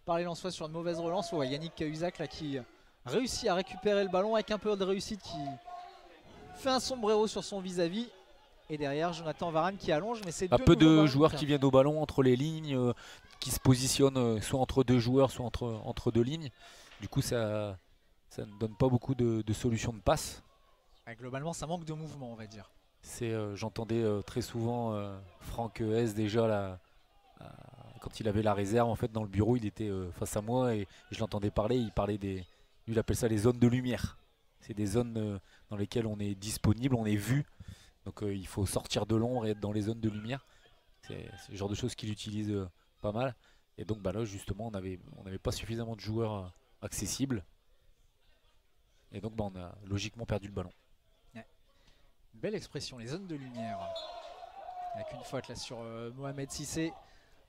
par les Lensois sur une mauvaise relance. Ouais, Yannick Cahuzac là, qui réussit à récupérer le ballon avec un peu de réussite, qui fait un sombrero sur son vis-à-vis. Et derrière, Jonathan Varane qui allonge, mais c'est un peu de joueurs qui viennent au ballon entre les lignes, qui se positionnent soit entre deux joueurs, soit entre deux lignes. Du coup, ça ne donne pas beaucoup de solutions de passe. Globalement, ça manque de mouvement, on va dire. J'entendais très souvent Franck S déjà là, quand il avait la réserve en fait dans le bureau, il était face à moi et je l'entendais parler. Il parlait il appelle ça les zones de lumière. C'est des zones dans lesquelles on est disponible, on est vu. Donc il faut sortir de l'ombre et être dans les zones de lumière. C'est le genre de choses qu'il utilise pas mal. Et donc là justement, on n'avait pas suffisamment de joueurs accessibles. Et donc on a logiquement perdu le ballon. Belle expression, les zones de lumière. Avec une faute là sur Mohamed Cissé.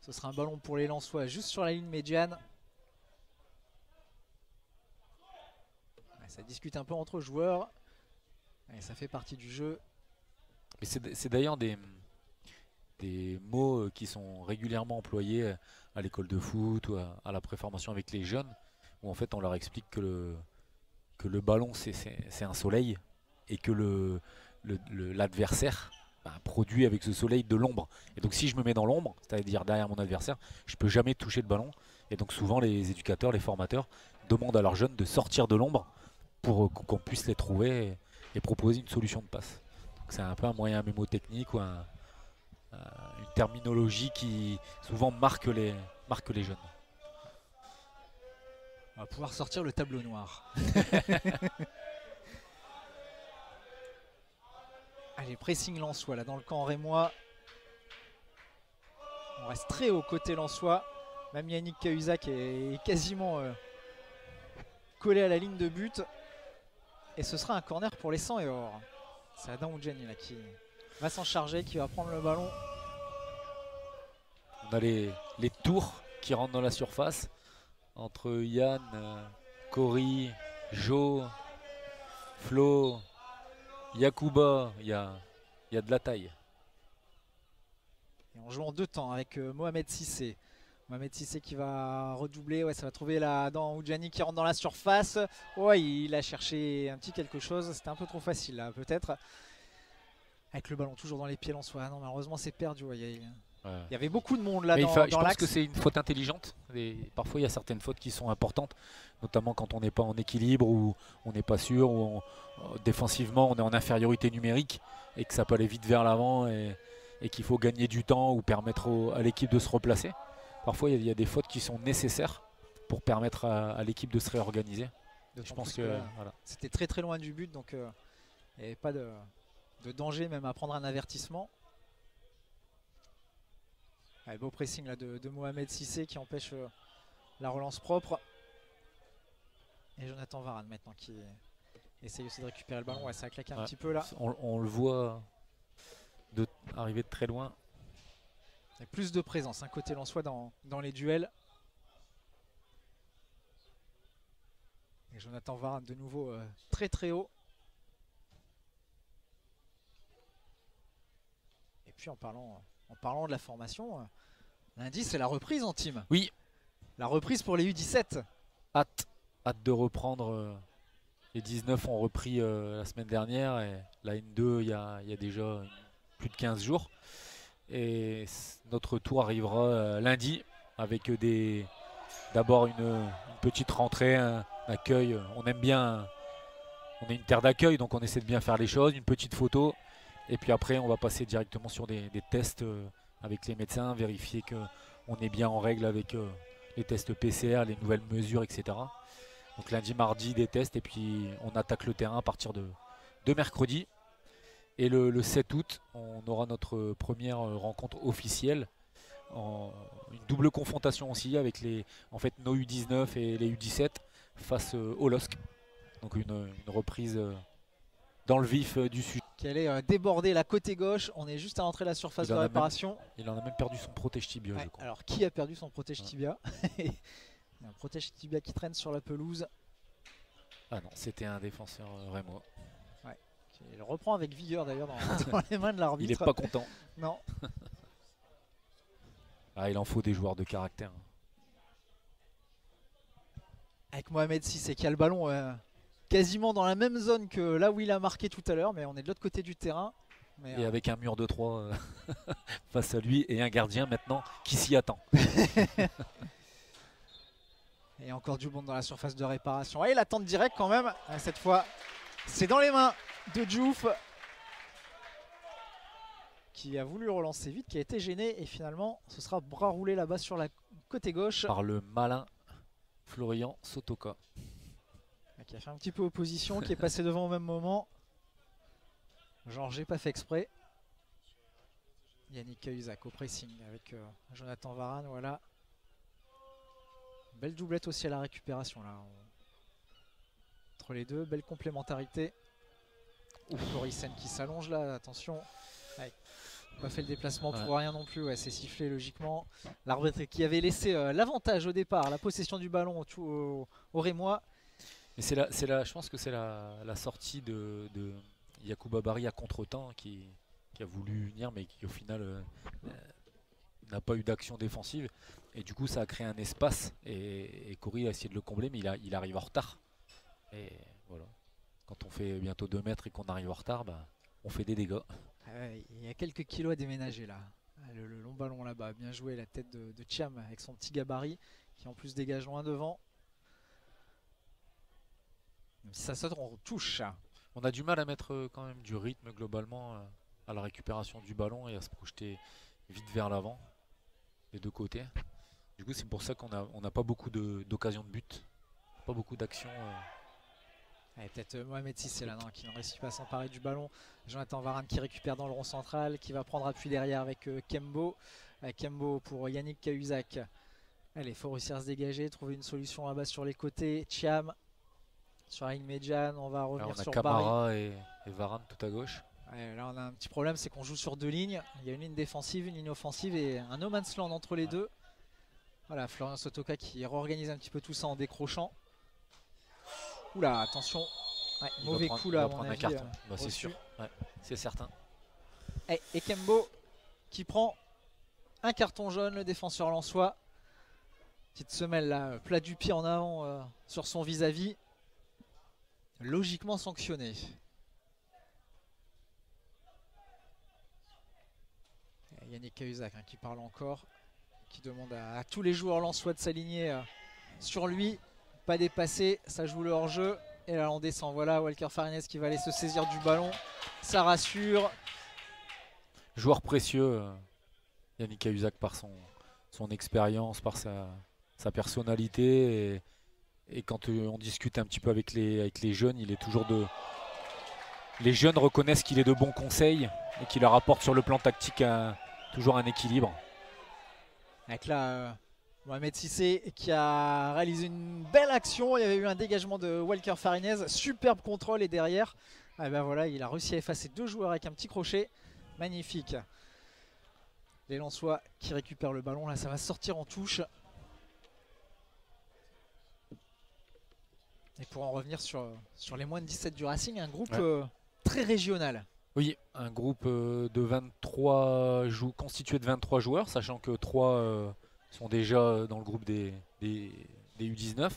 Ce sera un ballon pour les Lensois juste sur la ligne médiane. Ouais, ça discute un peu entre joueurs. Et ça fait partie du jeu. Mais c'est d'ailleurs des mots qui sont régulièrement employés à l'école de foot ou à la préformation avec les jeunes. Où en fait on leur explique que le ballon c'est un soleil. Et que l'adversaire produit avec ce soleil de l'ombre. Et donc si je me mets dans l'ombre, c'est-à-dire derrière mon adversaire, je ne peux jamais toucher le ballon. Et donc souvent les éducateurs, les formateurs demandent à leurs jeunes de sortir de l'ombre pour qu'on puisse les trouver et proposer une solution de passe. C'est un peu un moyen mémotechnique ou une terminologie qui souvent marque les jeunes. On va pouvoir sortir le tableau noir. pressing lensois là dans le camp rémois. On reste très haut côté lensois. Même Yannick Cahuzac est quasiment collé à la ligne de but. Et ce sera un corner pour les 100 et or. C'est Adam Oudjani là qui va s'en charger, qui va prendre le ballon. On a les tours qui rentrent dans la surface entre Yann, Cory, Jo, Flo, Yacouba. Il y a de la taille. Et on joue en 2 temps avec Mohamed Sissé. Mohamed Sissé qui va redoubler. Ouais, ça va trouver là dans Oudjani qui rentre dans la surface. Ouais, il a cherché un petit quelque chose. C'était un peu trop facile là, peut-être. Avec le ballon toujours dans les pieds lensois. Non, malheureusement, c'est perdu. Ouais, il y avait beaucoup de monde là dans l'axe. Je pense que c'est une faute intelligente. Et parfois, il y a certaines fautes qui sont importantes, notamment quand on n'est pas en équilibre ou on n'est pas sûr, ou défensivement, on est en infériorité numérique et que ça peut aller vite vers l'avant et qu'il faut gagner du temps ou permettre à l'équipe de se replacer. Parfois, il y a des fautes qui sont nécessaires pour permettre à l'équipe de se réorganiser. Je pense que voilà. C'était très très loin du but, donc il n'y avait pas de danger même à prendre un avertissement. Allez, beau pressing là de Mohamed Sissé qui empêche la relance propre. Et Jonathan Varane maintenant qui essaye aussi de récupérer le ballon. Ouais, ça a claqué un petit peu là. On le voit arriver de très loin. Il y a plus de présence, côté lensois dans les duels. Et Jonathan Varane de nouveau très très haut. Et puis en parlant de la formation, lundi c'est la reprise en team. Oui. La reprise pour les U17. Hâte de reprendre. Les 19 ont repris la semaine dernière et la N2 il y a déjà plus de 15 jours. Et notre tour arrivera lundi avec d'abord une petite rentrée, un accueil. On aime bien, on est une terre d'accueil donc on essaie de bien faire les choses, une petite photo. Et puis après on va passer directement sur des tests avec les médecins, vérifier qu'on est bien en règle avec les tests PCR, les nouvelles mesures, etc. Donc lundi, mardi des tests et puis on attaque le terrain à partir de mercredi. Et le 7 août, on aura notre première rencontre officielle. Une double confrontation aussi avec nos U19 et les U17 face au LOSC. Donc une reprise dans le vif du sujet. Qui allait déborder la côté gauche. On est juste à l'entrée de la surface de réparation. Il en a même perdu son protège tibia, je crois. Alors qui a perdu son protège tibia? Il y a un protège tibia qui traîne sur la pelouse. Ah non, c'était un défenseur rémois. Ouais. Il reprend avec vigueur d'ailleurs dans les mains de l'arbitre. Il n'est pas content. Non. Il en faut des joueurs de caractère. Avec Mohamed Sissé qui a le ballon quasiment dans la même zone que là où il a marqué tout à l'heure, mais on est de l'autre côté du terrain. Et avec un mur de 3 face à lui et un gardien maintenant qui s'y attend. Et encore du monde dans la surface de réparation. Et la tente directe quand même. Cette fois, c'est dans les mains de Diouf qui a voulu relancer vite, qui a été gêné. Et finalement, ce sera bras roulé là-bas sur la côté gauche. Par le malin Florian Sotoka. Qui a fait un petit peu opposition, qui est passé devant au même moment. Genre, j'ai pas fait exprès. Yannick Cahuzac au pressing avec Jonathan Varane, voilà. Belle doublette aussi à la récupération là. Entre les deux, belle complémentarité. Floricen qui s'allonge là, attention. Ouais. Pas fait le déplacement pour rien non plus, ouais, c'est sifflé logiquement. L'arbitre qui avait laissé l'avantage au départ, la possession du ballon au Rémois. Mais je pense que c'est la sortie de Yacouba Barry à contre-temps qui a voulu unir mais qui au final n'a pas eu d'action défensive. Et du coup ça a créé un espace et Cory a essayé de le combler mais il arrive en retard. Et voilà, quand on fait bientôt 2 mètres et qu'on arrive en retard, on fait des dégâts. Il y a quelques kilos à déménager là. Le long ballon là-bas, bien joué, la tête de Thiam avec son petit gabarit qui en plus dégage loin devant. Même si ça saute, on touche. On a du mal à mettre quand même du rythme globalement à la récupération du ballon et à se projeter vite vers l'avant, des deux côtés. Du coup c'est pour ça qu'on n'a pas beaucoup d'occasions de but, pas beaucoup d'actions. Et peut-être Mohamed Sissé là, non, qui ne réussit pas à s'emparer du ballon. Jonathan Varane qui récupère dans le rond central, qui va prendre appui derrière avec Kembo. Kembo pour Yannick Cahuzac. Allez, il faut réussir à se dégager, trouver une solution là-bas sur les côtés. Thiam sur la ligne médiane, on va revenir sur Camara et Varane tout à gauche. Ouais, là on a un petit problème, c'est qu'on joue sur deux lignes. Il y a une ligne défensive, une ligne offensive et un no man's land entre les deux. Voilà, Florian Sotoka qui réorganise un petit peu tout ça en décrochant. Oula, attention, ouais, mauvais coup là à mon avis. Carton. Bah, c'est sûr, ouais, c'est certain. Et Kembo qui prend un carton jaune, le défenseur lensois. Petite semelle là, plat du pied en avant sur son vis-à-vis. Logiquement sanctionné. Et Yannick Cahuzac qui parle encore, qui demande à tous les joueurs lensois de s'aligner sur lui. Pas dépasser, ça joue le hors-jeu. Et là on descend, voilà Walker Farines qui va aller se saisir du ballon. Ça rassure. Joueur précieux, Yannick Cahuzac par son expérience, par sa personnalité. Et quand on discute un petit peu avec les jeunes, il est toujours les jeunes reconnaissent qu'il est de bons conseils et qu'il leur apporte sur le plan tactique toujours un équilibre. Avec là, Mohamed Sissé qui a réalisé une belle action. Il y avait eu un dégagement de Walker Farines. Superbe contrôle et derrière, et ben voilà, il a réussi à effacer deux joueurs avec un petit crochet. Magnifique. Les Lensois qui récupèrent le ballon. Là, ça va sortir en touche. Et pour en revenir sur les moins de 17 du Racing, un groupe très régional. Oui, un groupe de 23 constitué de 23 joueurs, sachant que 3 sont déjà dans le groupe des U19,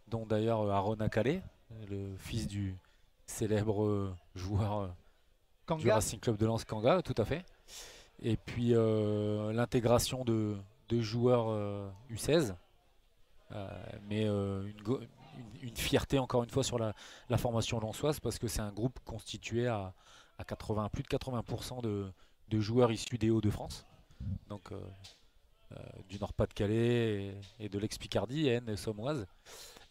dont d'ailleurs Aaron Akale, le fils du célèbre joueur du Racing Club de Lens, Kanga, tout à fait. Et puis l'intégration de joueurs U16, mais une fierté encore une fois sur la formation lensoise, parce que c'est un groupe constitué à plus de 80% de joueurs issus des Hauts-de-France, donc du Nord-Pas-de-Calais et de l'ex-Picardie, Aisne et Sommoise,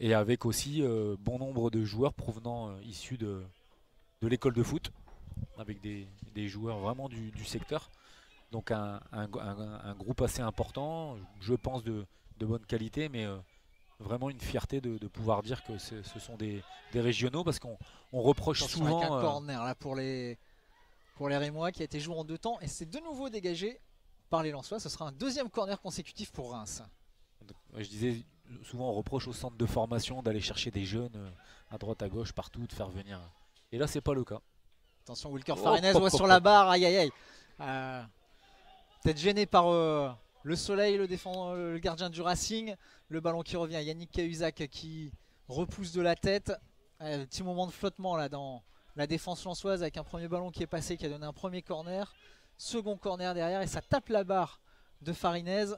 et avec aussi bon nombre de joueurs provenant issus de l'école de foot, avec des joueurs vraiment du secteur. Donc un groupe assez important, je pense de bonne qualité, mais vraiment une fierté de pouvoir dire que ce sont des régionaux, parce qu'on reproche souvent... Avec un corner là pour les Rémois qui a été joué en 2 temps et c'est de nouveau dégagé par les Lensois. Ce sera un deuxième corner consécutif pour Reims. Je disais, souvent on reproche au centre de formation d'aller chercher des jeunes à droite à gauche partout, de faire venir. Et là c'est pas le cas. Attention, Walker Farines sur la barre, aïe aïe aïe. Peut-être gêné par le soleil, le gardien du Racing. Le ballon qui revient, Yannick Cahuzac qui repousse de la tête. Petit moment de flottement là dans la défense lensoise avec un premier ballon qui est passé, qui a donné un premier corner. Second corner derrière et ça tape la barre de Farines.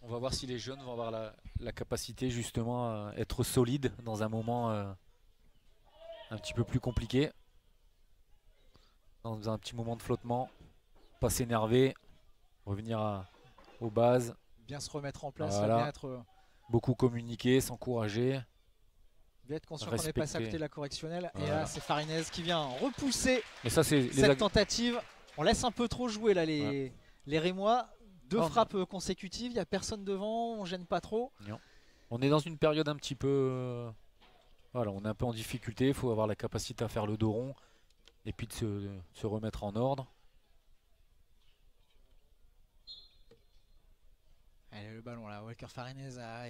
On va voir si les jeunes vont avoir la capacité justement à être solides dans un moment un petit peu plus compliqué. Dans un petit moment de flottement, pas s'énerver, revenir aux bases. Bien se remettre en place, voilà. Bien être... Beaucoup communiquer, s'encourager. Bien être conscient qu'on est passé à côté de la correctionnelle. Voilà. Et là c'est Farines qui vient repousser mais ça, cette tentative. On laisse un peu trop jouer là les Rémois. 2 frappes consécutives, il n'y a personne devant, on gêne pas trop. Non. On est dans une période un petit peu... voilà, on est un peu en difficulté, il faut avoir la capacité à faire le dos rond et puis de se remettre en ordre. Allez, le ballon là, Walker Farines a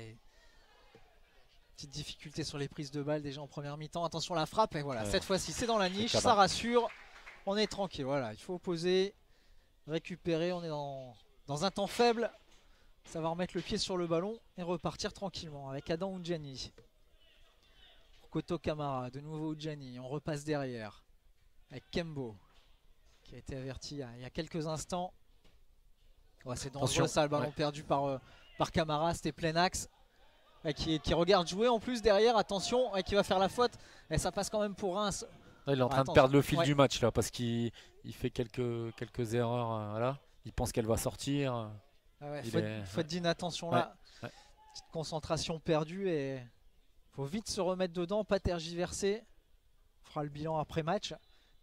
petite difficulté sur les prises de balles déjà en première mi-temps. Attention la frappe, et voilà, cette fois-ci c'est dans la niche, ça rassure. On est tranquille, voilà, il faut poser, récupérer, on est dans un temps faible. Ça va remettre le pied sur le ballon et repartir tranquillement avec Adam Oudjani. Koto Kamara, de nouveau Oudjani, on repasse derrière. Avec Kembo, qui a été averti il y a quelques instants. Ouais, c'est dangereux ça, le ballon perdu par Kamara, c'était plein axe. Qui regarde jouer en plus derrière, attention, qui va faire la faute. Et ça passe quand même pour Reims. Là, il est en train de perdre le fil du match là, parce qu'il fait quelques erreurs là. Il pense qu'elle va sortir. Faute d'inattention là. Petite concentration perdue et faut vite se remettre dedans, pas tergiverser. fera le bilan après match.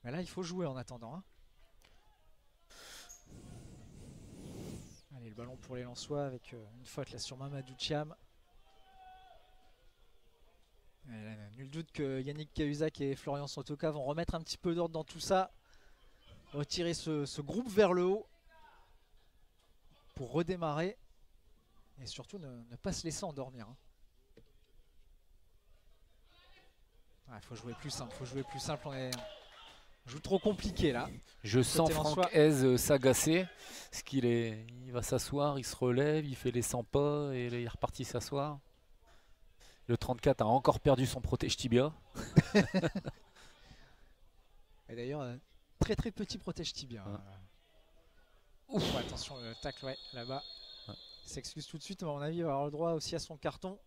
Mais là, il faut jouer en attendant. Hein. Allez, le ballon pour les Lensois avec une faute là sur Mamadou Thiam. Nul doute que Yannick Cahuzac et Florian Sotoka vont remettre un petit peu d'ordre dans tout ça. Retirer ce groupe vers le haut pour redémarrer. Et surtout ne pas se laisser endormir. Il faut jouer plus simple. On joue trop compliqué là. Je sens Franck Hez s'agacer. Il va s'asseoir, il se relève, il fait les 100 pas et il est reparti s'asseoir. Le 34 a encore perdu son protège tibia. Et d'ailleurs, très très petit protège tibia. Ouf, attention, le tacle là-bas. Il s'excuse tout de suite, mais à mon avis, il va avoir le droit aussi à son carton.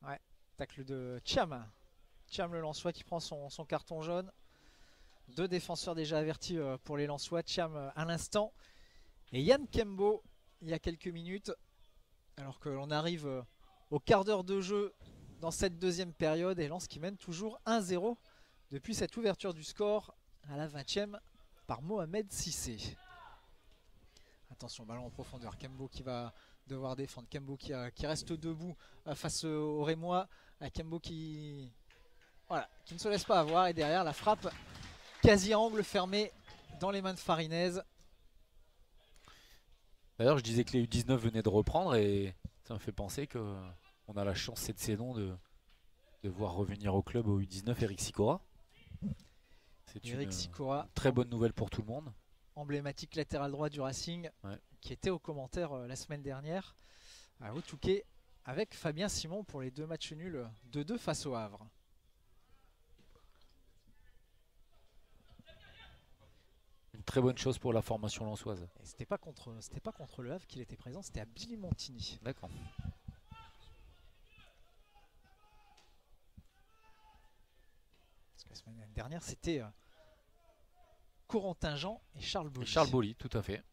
Ouais, tacle de Thiam. Thiam le Lensois qui prend son carton jaune. 2 défenseurs déjà avertis pour les Lensois. Thiam à l'instant. Et Yann Kembo il y a quelques minutes. Alors que l'on arrive au quart d'heure de jeu dans cette deuxième période. Et Lens qui mène toujours 1-0 depuis cette ouverture du score à la 20e par Mohamed Cissé. Attention, ballon en profondeur. Kembo qui va devoir défendre. Kembo qui reste debout face aux Rémois. Kembo qui ne se laisse pas avoir. Et derrière, la frappe quasi angle fermé dans les mains de Farinez. D'ailleurs, je disais que les U19 venaient de reprendre et ça me fait penser qu'on a la chance cette saison de voir revenir au club au U19 Eric Sicora. C'est une très bonne nouvelle pour tout le monde. Emblématique latéral droit du Racing, qui était aux commentaires la semaine dernière à Otouquet avec Fabien Simon pour les 2 matchs nuls 2-2 face au Havre. Une très bonne chose pour la formation lensoise. C'était pas contre le Havre qu'il était présent, c'était à Billy Montini. D'accord. Parce que la semaine dernière c'était Corentin Jean et Charles Bolly. Charles Bolly, tout à fait.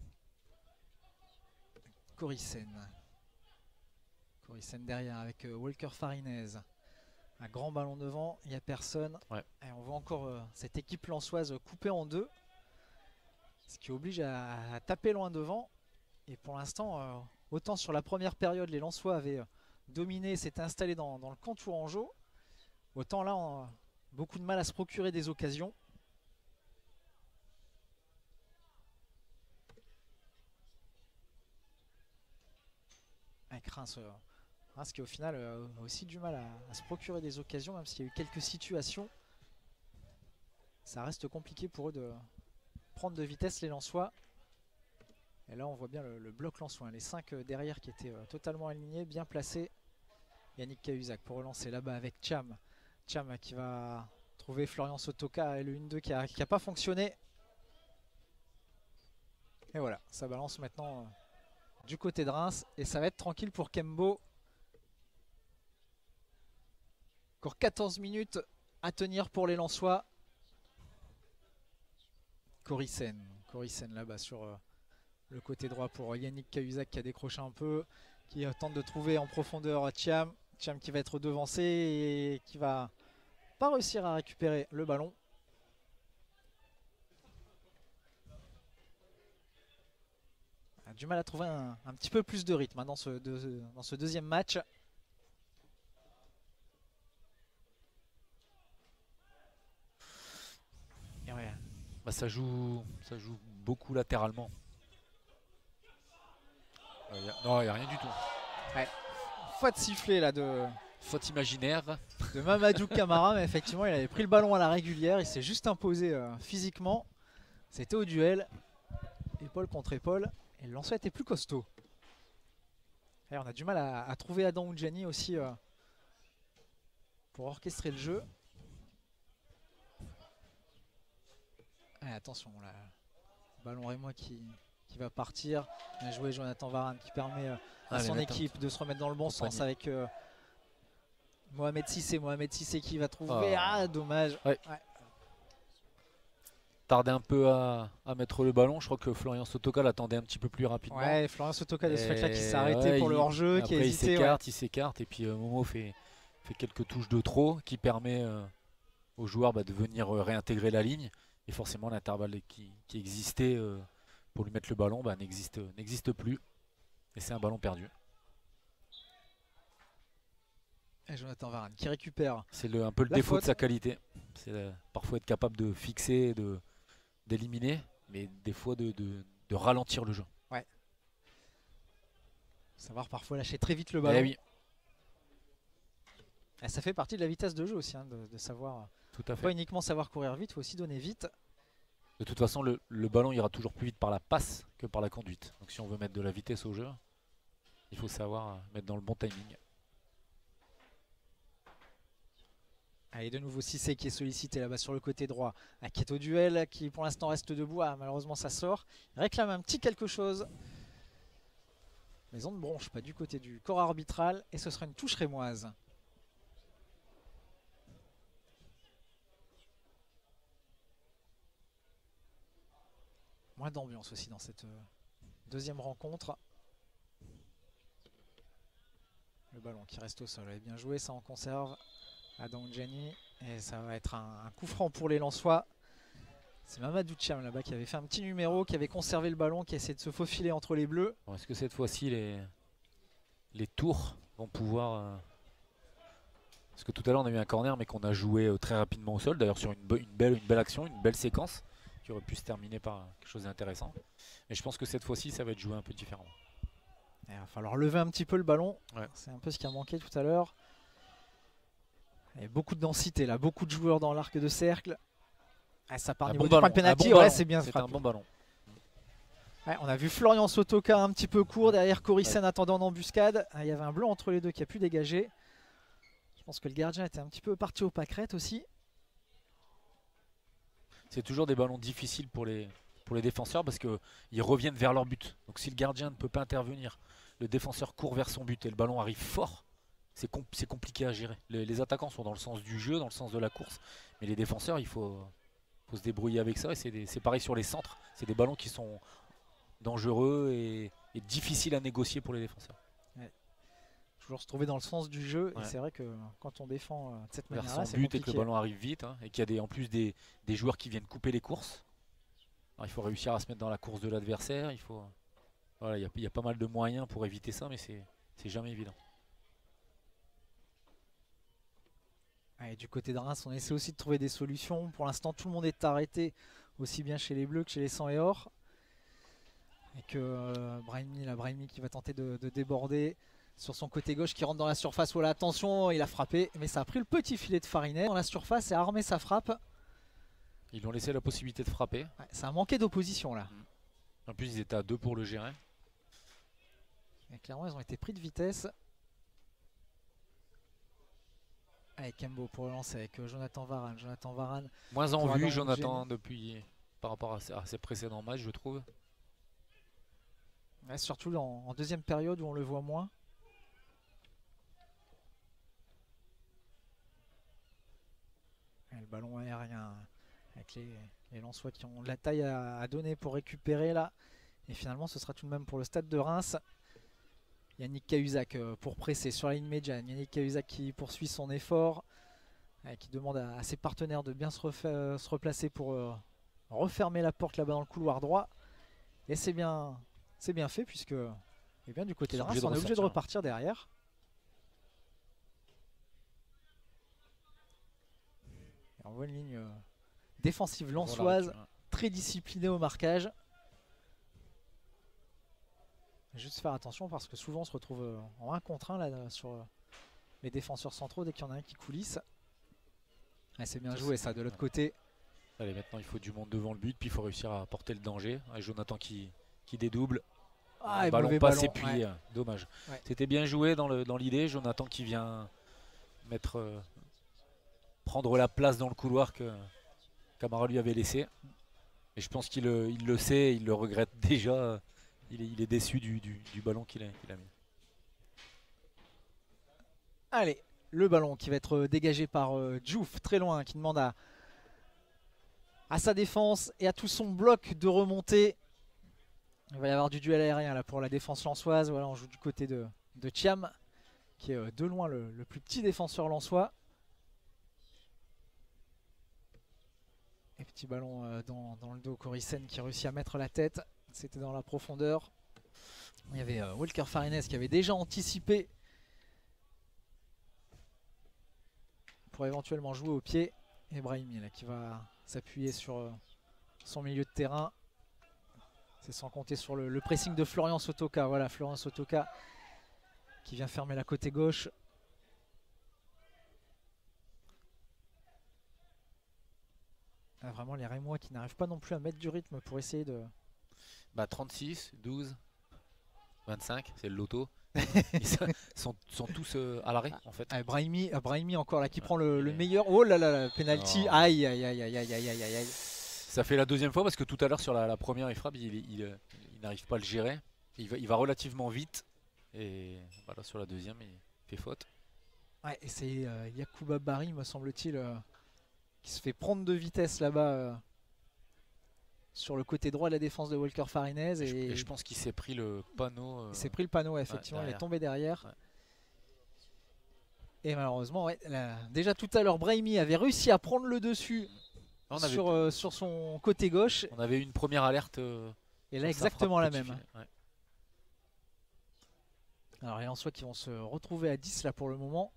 Corissen derrière avec Walker Farinez. Un grand ballon devant, il n'y a personne. Et on voit encore cette équipe lensoise coupée en 2. Ce qui oblige à taper loin devant. Et pour l'instant, autant sur la première période, les Lensois avaient dominé, s'étaient installés dans le camp tourangeau. Autant là, on a beaucoup de mal à se procurer des occasions. Reims qui au final a aussi du mal à se procurer des occasions, même s'il y a eu quelques situations. Ça reste compliqué pour eux de prendre de vitesse les Lensois. Et là on voit bien le bloc lensois, les 5 derrière qui étaient totalement alignés, bien placés. Yannick Cahuzac pour relancer là-bas avec Thiam. Thiam qui va trouver Florian Sotoka et le 1-2 qui a pas fonctionné. Et voilà, ça balance maintenant du côté de Reims et ça va être tranquille pour Kembo. Encore 14 minutes à tenir pour les Lensois. Corissen là-bas sur le côté droit pour Yannick Cahuzac qui a décroché un peu, qui tente de trouver en profondeur Thiam qui va être devancé et qui va pas réussir à récupérer le ballon. A du mal à trouver un petit peu plus de rythme dans ce deuxième match. Et ouais. Ça joue beaucoup latéralement. Non, il n'y a rien du tout. Ouais. Faute sifflée là faute imaginaire de Mamadou Camara, mais effectivement il avait pris le ballon à la régulière, il s'est juste imposé physiquement. C'était au duel, épaule contre épaule, et le lancer était plus costaud. Et on a du mal à trouver Adam Oudjani aussi pour orchestrer le jeu. Et attention, là, ballon rémois qui va partir. Bien joué Jonathan Varane qui permet à son équipe de se remettre dans le bon sens avec Mohamed Cissé qui va trouver. Ah, dommage. Ouais. Tardait un peu à mettre le ballon. Je crois que Florian Sotoka l'attendait un petit peu plus rapidement. Ouais, Florian Sotoka de ce fait là qui s'est arrêté pour le hors-jeu, qui a hésité. Il s'écarte et puis Momo fait quelques touches de trop qui permet aux joueurs de venir réintégrer la ligne. Et forcément, l'intervalle qui existait pour lui mettre le ballon n'existe plus. Et c'est un ballon perdu. Et Jonathan Varane qui récupère. C'est un peu le la défaut faute. de sa qualité. C'est parfois être capable de fixer, d'éliminer, mais des fois de ralentir le jeu. Savoir parfois lâcher très vite le Eh ballon. oui, Et ça fait partie de la vitesse de jeu aussi, hein, de savoir. tout à Pas fait. uniquement savoir courir vite, il faut aussi donner vite. De toute façon, le ballon ira toujours plus vite par la passe que par la conduite. Donc si on veut mettre de la vitesse au jeu, il faut savoir mettre dans le bon timing. Allez, de nouveau Cissé qui est sollicité là-bas sur le côté droit. Qui est au duel, qui pour l'instant reste debout. Malheureusement ça sort. Il réclame un petit quelque chose. Mais on ne bronche pas du côté du corps arbitral. Et ce sera une touche rémoise. Moins d'ambiance aussi dans cette deuxième rencontre. Le ballon qui reste au sol. Allez, bien joué, ça en conserve. Adam Djani. Et ça va être un coup franc pour les Lensois. C'est Mamadou Thiam là-bas qui avait fait un petit numéro, qui avait conservé le ballon, qui a essayé de se faufiler entre les bleus. Bon, est-ce que cette fois-ci les tours vont pouvoir... Parce que tout à l'heure on a eu un corner mais qu'on a joué très rapidement au sol. D'ailleurs sur une belle action, une belle séquence qui aurait pu se terminer par quelque chose d'intéressant. Mais je pense que cette fois-ci ça va être joué un peu différemment. Il va falloir lever un petit peu le ballon. Ouais. C'est un peu ce qui a manqué tout à l'heure. Il y a beaucoup de densité là, beaucoup de joueurs dans l'arc de cercle. Ça part au niveau du point de pénalty, c'est bien c'est frappé. un bon ballon. Ouais, on a vu Florian Sotoka un petit peu court, derrière Corissen attendant en embuscade. Il y avait un blanc entre les deux qui a pu dégager. Je pense que le gardien était un petit peu parti au pâquerette aussi. C'est toujours des ballons difficiles pour les défenseurs parce qu'ils reviennent vers leur but. Donc si le gardien ne peut pas intervenir, le défenseur court vers son but et le ballon arrive fort, c'est compliqué à gérer. Les attaquants sont dans le sens du jeu, dans le sens de la course, mais les défenseurs, il faut se débrouiller avec ça. Et c'est pareil sur les centres, c'est des ballons qui sont dangereux et difficiles à négocier pour les défenseurs. Ouais. Toujours se trouver dans le sens du jeu, Ouais. et c'est vrai que quand on défend de cette Vers manière-là, son c'est but compliqué. et que le ballon arrive vite, hein, et qu'il y a en plus des joueurs qui viennent couper les courses. Alors, il faut réussir à se mettre dans la course de l'adversaire. Voilà, il y a pas mal de moyens pour éviter ça, mais c'est jamais évident. Ouais, du côté de Reims, on essaie aussi de trouver des solutions. Pour l'instant, tout le monde est arrêté, aussi bien chez les Bleus que chez les 100 et or. Et que Brahimi qui va tenter de déborder sur son côté gauche, qui rentre dans la surface. Voilà, attention, il a frappé, mais ça a pris le petit filet de Farinet dans la surface et a armé sa frappe. Ils lui ont laissé la possibilité de frapper. Ouais, ça a manqué d'opposition là. En plus, ils étaient à 2 pour le gérer. Et clairement, ils ont été pris de vitesse. Avec Kembo pour le lancer, avec Jonathan Varane. Jonathan Varane. Moins en Pour vue, Adam Jonathan, Djani. par rapport à ses précédents matchs, je trouve. Ouais, surtout en deuxième période où on le voit moins. Et le ballon aérien avec les Lensois qui ont de la taille à donner pour récupérer là. Et finalement, ce sera tout de même pour le stade de Reims. Yannick Cahuzac pour presser sur la ligne médiane. Yannick Cahuzac qui poursuit son effort, qui demande à ses partenaires de bien se replacer pour refermer la porte là-bas dans le couloir droit. Et c'est bien fait puisque du côté de Reims, on est obligé de repartir derrière. Et on voit une ligne défensive lensoise, Voilà, très disciplinée au marquage. Juste faire attention parce que souvent on se retrouve en 1 contre 1 là, sur les défenseurs centraux dès qu'il y en a un qui coulisse. C'est bien joué ça de l'autre côté. Allez, maintenant il faut du monde devant le but, puis il faut réussir à porter le danger. Et Jonathan qui dédouble. Le ballon mauvais passe ballon, et puis ouais. dommage. Ouais. C'était bien joué dans l'idée. Jonathan qui vient prendre la place dans le couloir que Camara lui avait laissé. Et je pense qu'il le sait, il le regrette déjà. Il est déçu du ballon qu'il a mis. Allez, le ballon qui va être dégagé par Diouf, très loin, qui demande à sa défense et à tout son bloc de remonter. Il va y avoir du duel aérien là pour la défense lensoise. Voilà, on joue du côté de Thiam, qui est de loin le plus petit défenseur lensois. petit ballon dans le dos. Coricen qui réussit à mettre la tête. C'était dans la profondeur. Il y avait Walker Farines qui avait déjà anticipé pour éventuellement jouer au pied. Et Brahimi là, qui va s'appuyer sur son milieu de terrain. C'est sans compter sur le pressing de Florian Sotoka. Voilà, Florian Sotoka qui vient fermer la côté gauche. Ah, vraiment les Rémois qui n'arrivent pas non plus à mettre du rythme pour essayer de... 36, 12, 25, c'est le loto. Ils sont tous à l'arrêt en fait. Ah, Brahimi encore là qui prend le meilleur. Oh là là, le penalty. Oh. Aïe aïe aïe aïe aïe aïe aïe aïe. Ça fait la deuxième fois parce que tout à l'heure sur la première il frappe, il n'arrive pas à le gérer. Il va relativement vite et voilà, sur la deuxième il fait faute. Ouais, et c'est Yacouba Barry me semble-t-il qui se fait prendre de vitesse là-bas sur le côté droit de la défense de Walker Farines. Et je pense qu'il s'est pris le panneau. Il s'est pris le panneau, ouais, effectivement, il est tombé derrière. Ouais. Et malheureusement, ouais, déjà tout à l'heure, Brahimi avait réussi à prendre le dessus sur son côté gauche. On avait eu une première alerte. Et là, exactement la même. Ouais. Alors, les Lensois qui vont se retrouver à 10 là pour le moment.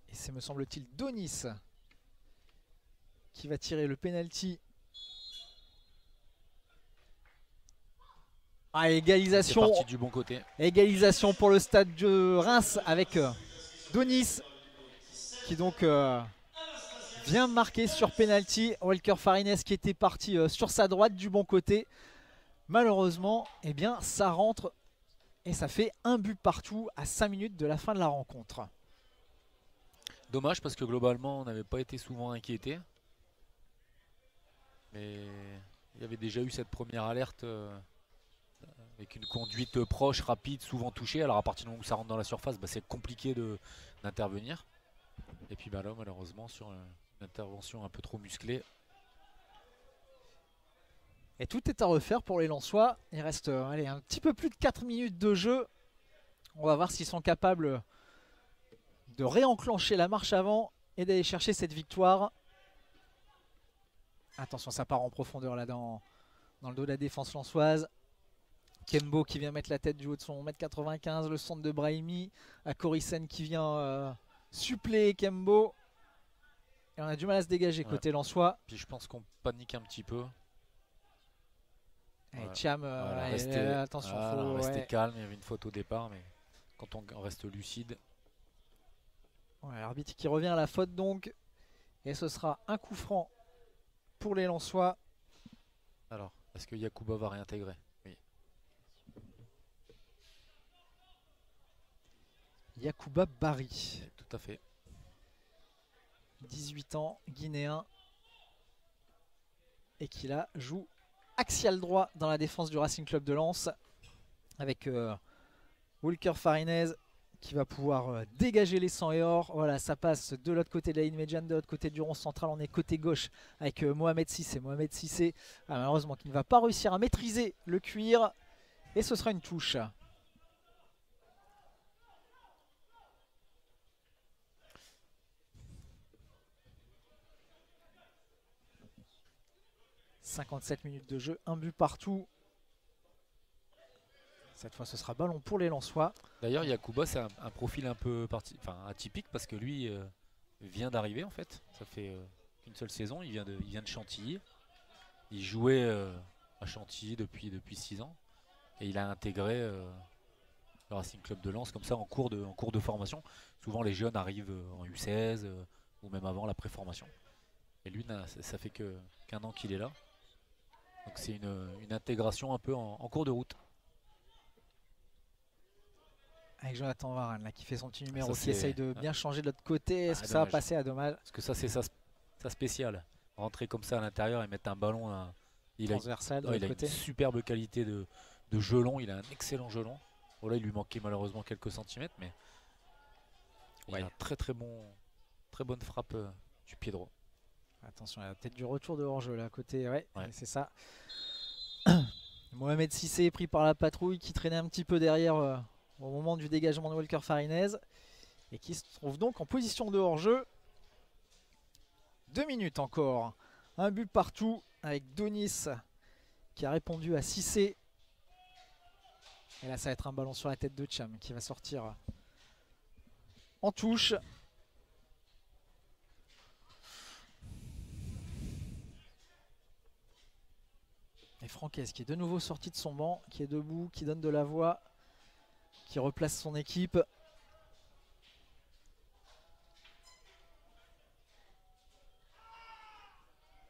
Et c'est, me semble-t-il, Donis qui va tirer le penalty. Ah, égalisation. C'est parti du bon côté. Égalisation pour le stade de Reims avec Donis qui donc vient marquer sur penalty. Walker Farines qui était parti sur sa droite du bon côté. Malheureusement, eh bien, ça rentre et ça fait un but partout à 5 minutes de la fin de la rencontre. Dommage parce que globalement on n'avait pas été souvent inquiété. Mais il y avait déjà eu cette première alerte avec une conduite proche, rapide, souvent touchée. Alors à partir du moment où ça rentre dans la surface, bah, c'est compliqué d'intervenir. Et puis bah, là malheureusement sur une intervention un peu trop musclée. Et tout est à refaire pour les Lensois. Il reste allez, un petit peu plus de 4 minutes de jeu. On va voir s'ils sont capables de réenclencher la marche avant et d'aller chercher cette victoire. Attention, ça part en profondeur là dans le dos de la défense lensoise. Kembo qui vient mettre la tête du haut de son 1m95, le centre de Brahimi. À Coricen qui vient suppléer Kembo. Et on a du mal à se dégager côté lensois. Puis je pense qu'on panique un petit peu. Et Thiam, attention, faut rester calme, il y avait une faute au départ, mais quand on reste lucide. Ouais, l'arbitre qui revient à la faute donc. Et ce sera un coup franc pour les Lensois. Alors, est-ce que Yacouba va réintégrer? Oui. Yacouba Barry. Tout à fait. 18 ans, guinéen. Et qui là joue axial droit dans la défense du Racing Club de Lens. Avec Walker Farines qui va pouvoir dégager les 100 et or. Voilà, ça passe de l'autre côté de la ligne médiane, de l'autre côté du rond central. On est côté gauche avec Mohamed Sissé. Mohamed Sissé, malheureusement, qui ne va pas réussir à maîtriser le cuir. Et ce sera une touche. « 57 minutes de jeu, un but partout. » Cette fois, ce sera ballon pour les Lensois. D'ailleurs, Yacouba, c'est un profil un peu atypique parce que lui vient d'arriver en fait. Ça fait qu'une seule saison. Il vient de Chantilly. Il jouait à Chantilly depuis 6 ans. Et il a intégré le Racing Club de Lens comme ça en cours de formation. Souvent, les jeunes arrivent en U16 ou même avant la préformation. Et lui, ça fait qu'un an qu'il est là. Donc c'est une intégration un peu en cours de route. Avec Jonathan Varane là, qui fait son petit numéro, qui essaye de bien changer de l'autre côté. Est-ce que ça va passer à dommage? Parce que ça c'est sa spéciale. Rentrer comme ça à l'intérieur et mettre un ballon transversal de l'autre côté. Il a une superbe qualité de gelon, il a un excellent gelon. Bon, là il lui manquait malheureusement quelques centimètres, mais il a une très bonne frappe du pied droit. Attention, il y a peut-être du retour de hors-jeu là à côté, ouais. C'est ça. Mohamed Sissé est pris par la patrouille qui traînait un petit peu derrière au moment du dégagement de Walker Farines. et qui se trouve donc en position de hors-jeu. 2 minutes encore. Un but partout avec Donis qui a répondu à Cissé. Et là ça va être un ballon sur la tête de Cham qui va sortir en touche. Et Franquès qui est de nouveau sorti de son banc, qui est debout, qui donne de la voix, qui replace son équipe.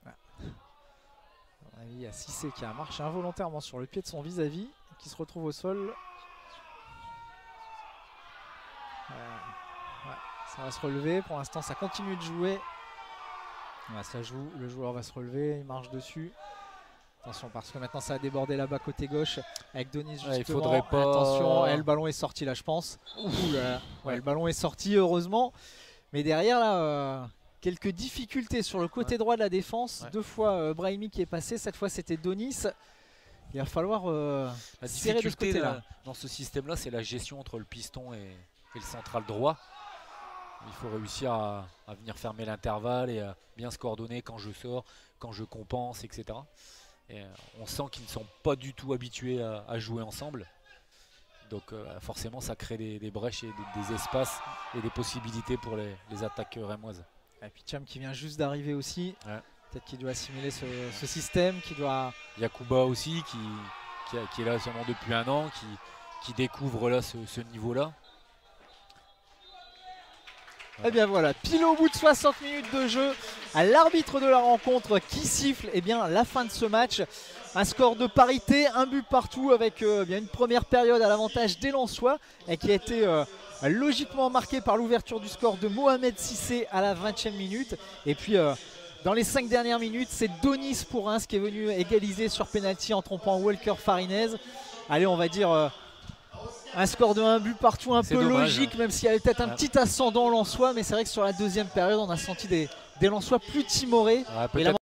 Voilà. À mon avis, il y a Cissé qui a marché involontairement sur le pied de son vis-à-vis, qui se retrouve au sol. Ouais, ça va se relever, pour l'instant ça continue de jouer. Ouais, ça joue, le joueur va se relever, il marche dessus. Attention parce que maintenant ça a débordé là-bas côté gauche avec Donis justement. Il faudrait pas... Attention, le ballon est sorti là je pense. Ouh là. Ouais, le ballon est sorti heureusement. Mais derrière là, quelques difficultés sur le côté droit de la défense. Ouais. 2 fois Brahimi qui est passé, cette fois c'était Donis. Il va falloir la serrer de ce côté-là. Dans ce système-là, c'est la gestion entre le piston et le central droit. Il faut réussir à venir fermer l'intervalle et à bien se coordonner quand je sors, quand je compense, etc. Et on sent qu'ils ne sont pas du tout habitués à jouer ensemble. Donc forcément ça crée des brèches et des espaces et des possibilités pour les attaques rémoises. Et puis Cham qui vient juste d'arriver aussi. Ouais. Peut-être qu'il doit assimiler ce système. Yakuba aussi qui est là seulement depuis 1 an, qui découvre là ce niveau-là. Et bien voilà, pile au bout de 60 minutes de jeu, à l'arbitre de la rencontre qui siffle la fin de ce match. Un score de parité, un but partout avec une première période à l'avantage des Lensois et qui a été logiquement marqué par l'ouverture du score de Mohamed Cissé à la 20e minute. Et puis dans les 5 dernières minutes, c'est Donis pour Reims qui est venu égaliser sur pénalty en trompant Walker Farinez. Allez, on va dire... un score de 1 but partout un peu dommage, logique, même s'il y avait peut-être un petit ascendant lensois, mais c'est vrai que sur la deuxième période, on a senti des Lensois plus timorés.